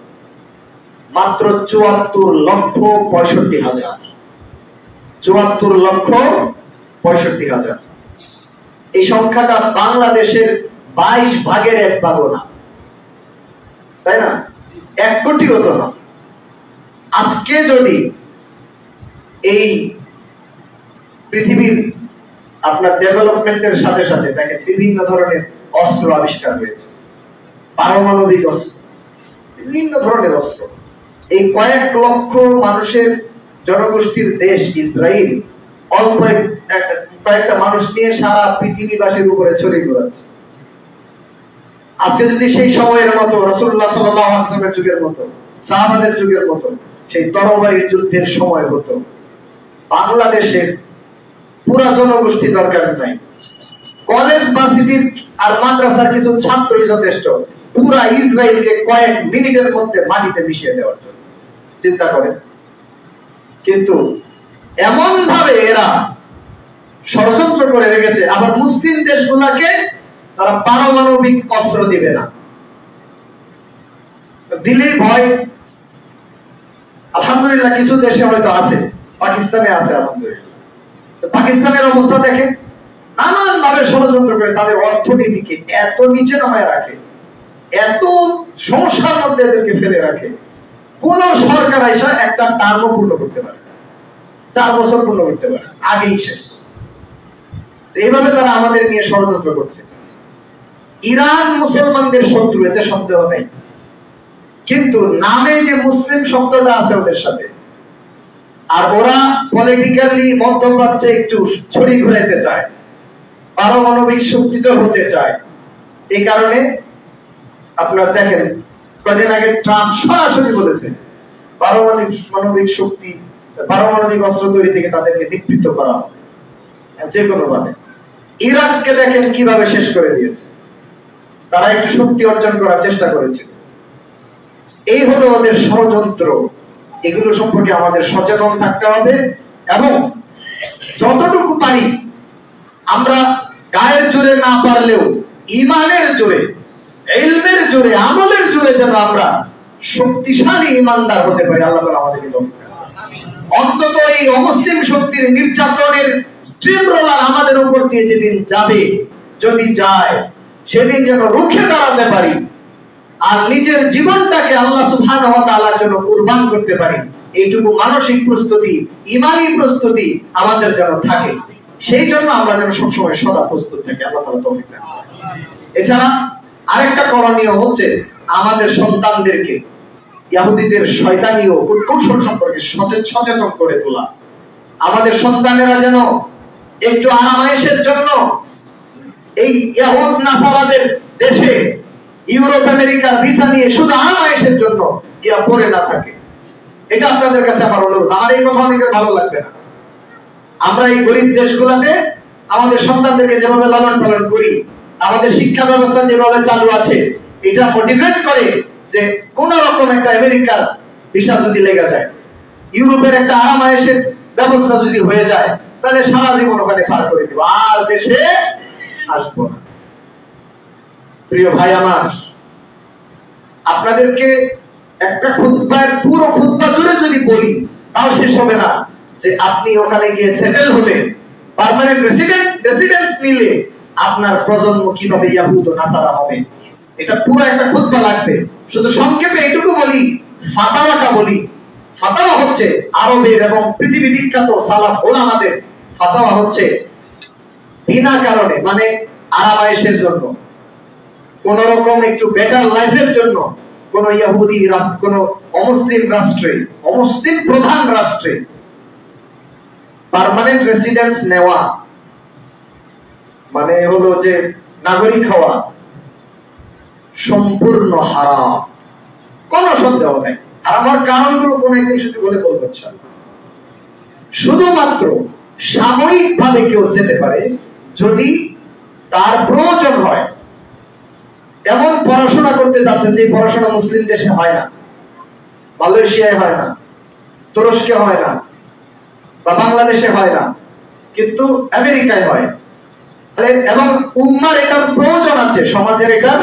মাত্র 74,65,000। 74,65,000। এই সংখ্যাটা বাংলাদেশের 22 ভাগের 1 ভাগও না, তাই না? 1 কোটিও তো না। আজকে যদি এই পৃথিবীর আপনার ডেভেলপমেন্টের সাথে সাথে দেখেন বিভিন্ন ধরনের অস্ত্র আবিষ্কার হয়েছে, পারমাণবিক অস্ত্র, বিভিন্ন ধরনের অস্ত্র। এই কয়েক লক্ষ মানুষের জনগোষ্ঠীর দেশ ইসরায়েল অল্প কয়েকটা মানুষ নিয়ে সারা পৃথিবীবাসীর উপরে ছড়িয়ে ঘোরাচ্ছে। আজকে যদি সেই সময়ের মতো রাসূলুল্লাহ সাল্লাল্লাহু আলাইহি ওয়াসাল্লামের যুগের মতো, সাহাবাদের যুগের মতো সেই তরবারির যুদ্ধের সময় হতো, বাংলাদেশের পুরা জনগোষ্ঠী দরকার নাই, কলেজ ভার্সিটির আর মাদ্রাসার কিছু ছাত্রই যথেষ্ট পুরা ইসরায়েলকে কয়েক মিনিটের মধ্যে মাটিতে মিশিয়ে দেওয়ার জন্য। চিন্তা করেন। কিন্তু এমন ভাবে এরা ষড়যন্ত্র করে রেখেছে, আবার মুসলিম দেশগুলোকে তারা পারমাণবিক অস্ত্র দিবে না, দিলেই ভয়। আলহামদুলিল্লাহ কিছু দেশে হয়তো আছে, পাকিস্তানে আছে আলহামদুলিল্লাহ। পাকিস্তানের অবস্থা দেখেন, নানান ভাবে ষড়যন্ত্র করে তাদের অর্থনীতিকে এত নিচে নামায় রাখে, এত সমস্যার মধ্যে এদেরকে ফেলে রাখে। কোন সরকার এসে একটা টার্ম পূর্ণ করতে পারে, 4 বছর পূর্ণ করতে পারে, আগেই শেষ। এইভাবে তারা আমাদের নিয়ে ষড়যন্ত্র করছে। ইরান মুসলমানদের শত্রু, এতে সন্দেহ নেই, কিন্তু নামে যে মুসলিম শব্দটা আছে ওদের সাথে, আর ওরা পলিটিক্যালি মধ্যপ্রাচ্যে একটু ছড়ি ঘুরাইতে চায়, পারমাণবিক শক্তিতে হতে চায়। এই কারণে আপনার দেখেন কয়েকদিন আগে ট্রাম্প সরাসরি বলেছে পারমাণবিক শক্তি, পারমাণবিক অস্ত্র তৈরি থেকে তাদেরকে নিবৃত্ত করা হবে যে কোনো ভাবে। ইরাককে দেখেন কিভাবে শেষ করে দিয়েছে, তারা একটু শক্তি অর্জন করার চেষ্টা করেছিল। এই হলো ওদের ষড়যন্ত্র। এগুলো সম্পর্কে আমাদের সচেতন থাকতে হবে, এবং যতটুকু পারি আমরা গায়ের জোরে না পারলেও ঈমানের জোরে, ইলমের জোরে, আমলের জোরে যেন আমরা শক্তিশালী ঈমানদার হতে পারি। আল্লাহ তাআলা আমাদেরকে তৌফিক দান করুন। অন্তত এই অমুসলিম শক্তির নির্যাতনের স্ট্রিম রোলার আমাদের উপর দিয়ে যেদিন যাবে, যদি যায়, সেদিন যেন রুখে দাঁড়াতে পারি আর নিজের জীবনটাকে আল্লাহ সুবহানাহু ওয়া তাআলার জন্য কুরবান করতে পারি। এইটুকু মানসিক প্রস্তুতি, ঈমানী প্রস্তুতি আমাদের যেন থাকে। সেই জন্য আমরা যেন সবসময় সদা প্রস্তুত থাকি। আল্লাহ তাআলা তৌফিক দান করুন। এছাড়া আরেকটা করণীয় হচ্ছে আমাদের সন্তানদেরকে ইহুদিদের শয়তানি ও কৌশল সম্পর্কে সচেতন করে তোলা। আমাদের সন্তানেরা যেন একটু আরামায়েশের জন্য এই ইহুদ নাসারাদের দেশে ইউরোপ আমেরিকার ভিসা নিয়ে শুধু আরামায়েশের জন্য ইয়া পড়ে না থাকে। এটা আপনাদের কাছে আমার অনুরোধ। আমার এই কথা অনেকের ভালো লাগবে না। আমরা এই গরিব দেশগুলোতে আমাদের সন্তানদেরকে যেভাবে লালন পালন করি, আমাদের শিক্ষা ব্যবস্থা যেভাবে চালু আছে, এটা মোটিভেট করে যে কোন রকম একটা আমেরিকার ভিসা যদি লেগে যায়, ইউরোপের একটা আরামায়েশের ব্যবস্থা যদি হয়ে যায়, তাহলে সারা জীবন ওখানে পার করে দিব, আর দেশে আসবো না। প্রিয় ভাই আমার, আপনাদেরকে একটা খুতবার পুরো খুতবা জুড়ে যদি বলি তাও শেষ হবে না যে আপনি ওখানে গিয়ে সেটেল হলে, পার্মানেন্ট রেসিডেন্স নিলে আপনার প্রজন্ম কিভাবে ইহুদ ও নাসারা হবে। এটা পুরো একটা খুতবা লাগবে। শুধু সংক্ষেপে এটুকু বলি, ফাতাওয়াটা বলি। ফাতাওয়া হচ্ছে আরবের এবং পৃথিবী বিখ্যাত সালাফ ওলামাদের ফাতাওয়া হচ্ছে বিনা কারণে, মানে আরামায়েশের জন্য, কোন রকম একটু বেটার লাইফের জন্য কোন ইহুদি কোন অমুসলিম রাষ্ট্রে, অমুসলিম প্রধান রাষ্ট্রে পার্মানেন্ট রেসিডেন্স নেওয়া মানে হলো যে নাগরিক হওয়া সম্পূর্ণ হারাম, কোন সন্দেহ নাই। আর আমার কারণগুলো কোন একদিন শুধু বলে বলবো। শুধুমাত্র সাময়িক ভাবে কেউ যেতে পারে যদি তার প্রয়োজন হয়। এমন পড়াশোনা করতে যাচ্ছেন যে পড়াশোনা মুসলিম দেশে হয় না, মালয়েশিয়ায় হয় না, তুরস্কে হয় না, বা বাংলাদেশে হয় না, কিন্তু আমেরিকায় হয়। এবং উম্মার এটার প্রয়োজন আছে, সমাজের এটার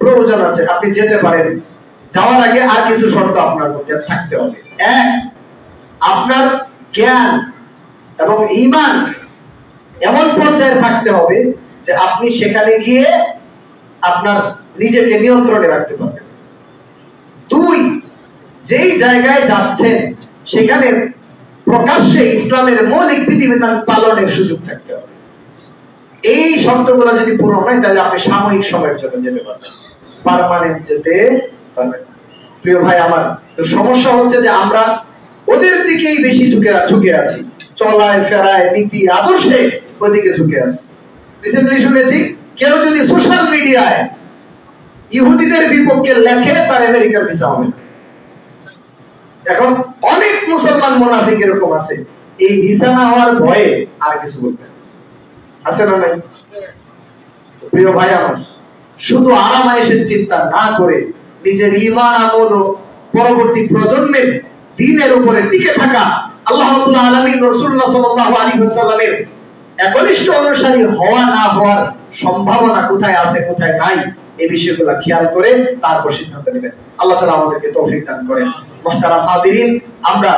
প্রয়োজন আছে। আপনি যেতে পারেন। যাওয়ার আগে আর কিছু শর্ত আপনার মধ্যে থাকতে হবে। এক, আপনার জ্ঞান এবং ঈমান এমন পর্যায়ে থাকতে হবে যে আপনি সেখানে গিয়ে আপনার নিজেকে নিয়ন্ত্রণে রাখতে পারবেন। দুই, যেই জায়গায় যাচ্ছেন সেখানে প্রকাশ্যে ইসলামের মৌলিক বিধিবিধান পালনের সুযোগ থাকতে হবে। এই শর্তগুলো যদি পূরণ হয় তাহলে আপনি সাময়িক সময়ের জন্য যেতে পারবেন, পার্মানেন্ট যেতে পারবেন। প্রিয় ভাই আমার, তো সমস্যা হচ্ছে যে আমরা ওদের দিকেই বেশি ঝুঁকে আছি, চলায় ফেরায় নীতি আদর্শে ওদিকে ঝুঁকে আছি। রিসেন্টলি শুনেছি কেউ যদি সোশ্যাল মিডিয়ায় ইহুদিদের বিপক্ষে লেখে তার আমেরিকার ভিসা হবে না। এখন অনেক মুসলমান মুনাফিক এরকম আছে, এই ভিসা না হওয়ার ভয়ে আর কিছু বলবে আছে না নাই? প্রিয় ভাই আমার, শুধু আরামায়েশের চিন্তা না করে নিজের ঈমান আমল ও পরবর্তী প্রজন্মের দ্বীনের উপরে টিকে থাকা, আল্লাহ রাব্বুল আলামিন রাসূলুল্লাহ সাল্লাল্লাহু আলাইহি ওয়াসাল্লামের একনিষ্ঠ অনুসারী হওয়া না হওয়ার সম্ভাবনা কোথায় আছে কোথায় নাই, এই বিষয়গুলো খেয়াল করে তারপর সিদ্ধান্ত নেবেন। আল্লাহ তাআলা আমাদেরকে তৌফিক দান করেন। মুহতারাম হাজিরিন, আমরা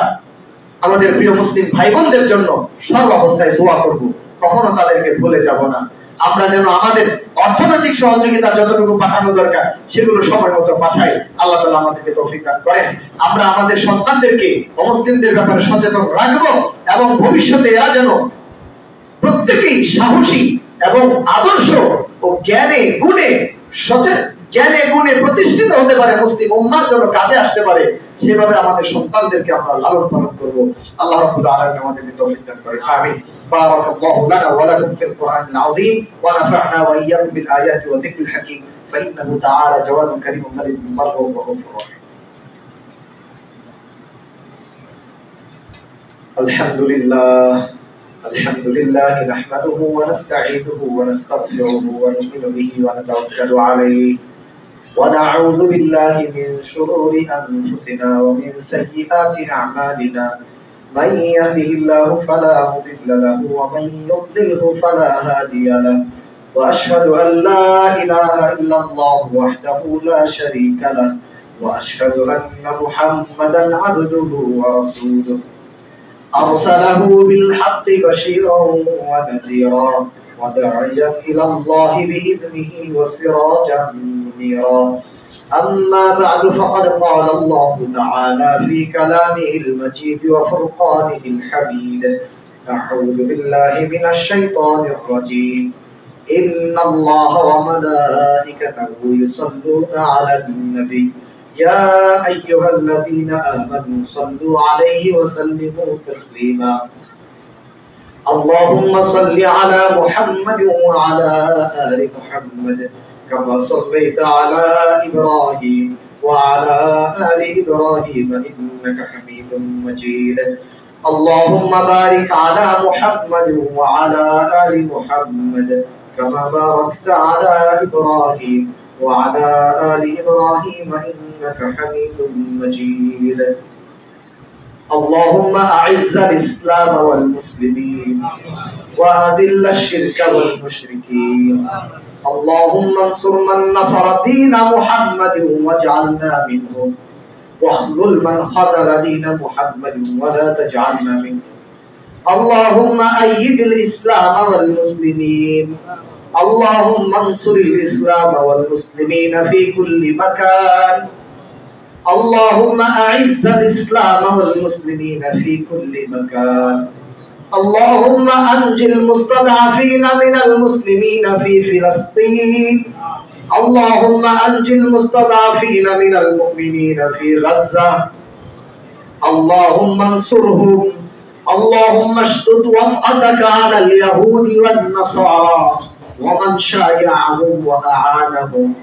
আমাদের প্রিয় মুসলিম ভাই বোনদের জন্য সর্বাবস্থায় দোয়া করব, কখনো তাদেরকে ভুলে যাব না। আমরা যেন আমাদের অর্থনৈতিক সহযোগিতা যতটুকু পাঠানো দরকার সেগুলো সময় মতো পাঠাই। আল্লাহ তাআলা আমাদেরকে তৌফিক দান করেন। আমরা আমাদের সন্তানদেরকে অমুসলিমদের ব্যাপারে সচেতন রাখবো এবং ভবিষ্যতে এরা যেন প্রত্যেকেই সাহসী এবং আদর্শ ও জ্ঞানে গুণে প্রতিষ্ঠিত হতে পারে, মুসলিম উম্মার জন্য কাজে আসতে পারে, সেভাবে আমাদের সন্তানদেরকে আমরা লালন পালন করব। আল্লাহ রাব্বুল আলামিন আমাদেরকে তৌফিক দান করেন। আমিন। বারাকাল্লাহু লানা ওয়া লাকুম ফিল কুরআনিল আযীম ওয়া নাফা'না ওয়া ইয়্যাকুম বিল আয়াতি ওয়া যিকরিল হাকীম ফা ইন্নাহু তাআলা জাওয়াদুন কারীমুন মালিকুন বাররুন ওয়া গফুরুর রাহিম। আলহামদুলিল্লাহ الحمد لله نحمده ونستعينه ونستغفره ونؤمن به ونتوكل عليه ونعوذ بالله من شرور أنفسنا ومن سيئات أعمالنا من يهده الله فلا مضل له ومن يضلله فلا هادي له وأشهد أن لا إله إلا الله وحده لا شريك له وأشهد أن محمدا عبده ورسوله أرسله بالحق بشيرا ونذيرا وداعيا إلى الله بإذنه وسراجا منيرا. أما بعد فقد قال الله تعالى في كلامه المجيد وفرقانه الحميد: أعوذ بالله من الشيطان الرجيم. إن الله وملائكته يصلون على النبي يا أيها الذين آمنوا صلوا عليه وسلموا تسليما. اللهم صل على محمد وعلى آل محمد كما صليت على إبراهيم وعلى آل إبراهيم إنك حميد مجيد اللهم بارك على محمد وعلى آل محمد كما باركت على إبراهيم وعلى آل إبراهيم إنك حميد مجيد اللهم أعز الإسلام والمسلمين وأذل الشرك والمشركين اللهم انصر من نصر دين محمد واجعلنا منهم واخذل من خذل دين محمد ولا تجعلنا منهم اللهم أيد الإسلام والمسلمين اللهم انصر الإسلام والمسلمين في كل مكان اللهم أعز الإسلام والمسلمين في كل مكان اللهم أنج المستضعفين من المسلمين في فلسطين اللهم أنج المستضعفين من المؤمنين في غزة اللهم انصرهم اللهم اشدد وطأتك على اليهود والنصارى ومن شايعهم وأعانهم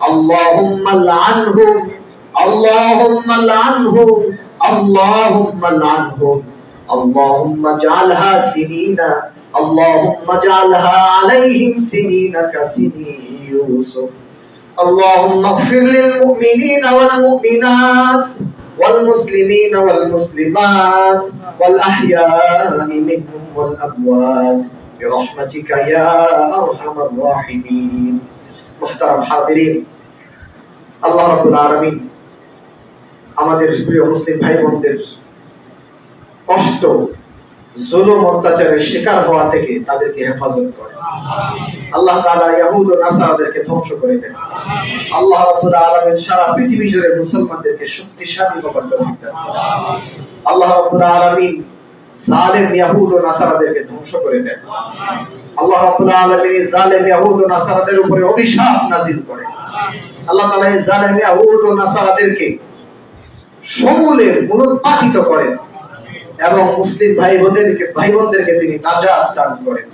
اللهم لعنهم اللهم لعنهم اللهم لعنهم اللهم اجعلها سنين اللهم اجعلها عليهم سنين كسنين يوسف اللهم اغفر للمؤمنين والمؤمنات والمسلمين والمسلمات والأحياء منهم والأموات برحمتك يا أرحم الراحمين محترم حاضرين আল্লাহ রাব্বুল আলামিন আমাদের প্রিয় মুসলিম ভাই বোনদের কষ্ট জুলুম অত্যাচারের শিকার হওয়া থেকে তাদেরকে হেফাজত করেন আল্লাহ তাআলা ইহুদ ও নাসারাদেরকে ধ্বংস করে দেন আল্লাহ রাব্বুল আলামিন সারা পৃথিবী জুড়ে মুসলমানদেরকে শক্তিশালী করার তৌফিক দান করেন আল্লাহ রাব্বুল আলামিন জালেম ইহুদ ও নাসারাদেরকে ধ্বংস করে দেন আল্লাহ রাব্বুল আলামিন জালেম ইহুদ ও নাসারাদের উপরে অভিশাপ নাযিল করেন আল্লাহ তাআলা এই জালেম ইহুদ ও নাসারাদেরকে সমূলে মূলোৎপাটিত করেন এবং মুসলিম ভাই বোনদেরকে তিনি নাজাত দান করেন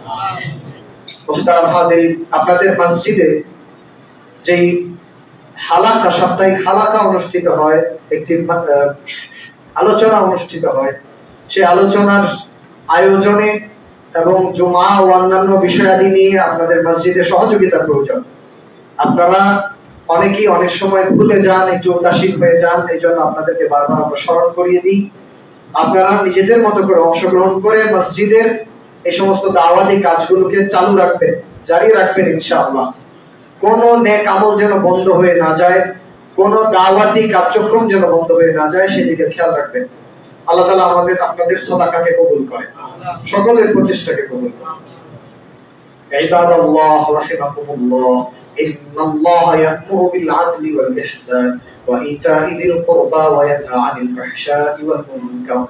মুহতারাম হাজিরিন আপনাদের মসজিদে যেই হালাকা সাপ্তাহিক হালাকা অনুষ্ঠিত হয় একটি আলোচনা অনুষ্ঠিত হয় সেই আলোচনার আয়োজনে এবং জুমা ও অন্যান্য বিষয়াদি নিয়ে আপনাদের মসজিদে সহযোগিতা প্রয়োজন আপনারা অনেকেই অনেক সময় ভুলে যান একটু উদাসীন হয়ে যান এই জন্য আপনাদেরকে বারবার আমরা স্মরণ করিয়ে দিই আপনারা নিজেদের মতো করে অংশগ্রহণ করে মসজিদের এই সমস্ত দাওয়াতি কাজগুলোকে চালু রাখবেন জারি রাখবেন ইনশাআল্লাহ কোনো নেক আমল যেন বন্ধ হয়ে না যায় কোনো দাওয়াতি কার্যক্রম যেন বন্ধ হয়ে না যায় সেদিকে খেয়াল রাখবেন আল্লাহ তাআলা আমাদের আপনাদের সাদাকাকে কবুল করেন সকলের প্রচেষ্টাকে কবুল করেন ইবাদাল্লাহ রাহিমাকুমুল্লাহ إن الله يأمر بالعدل والإحسان وإيتاء ذي القربى وينهى عن الفحشاء والمنكر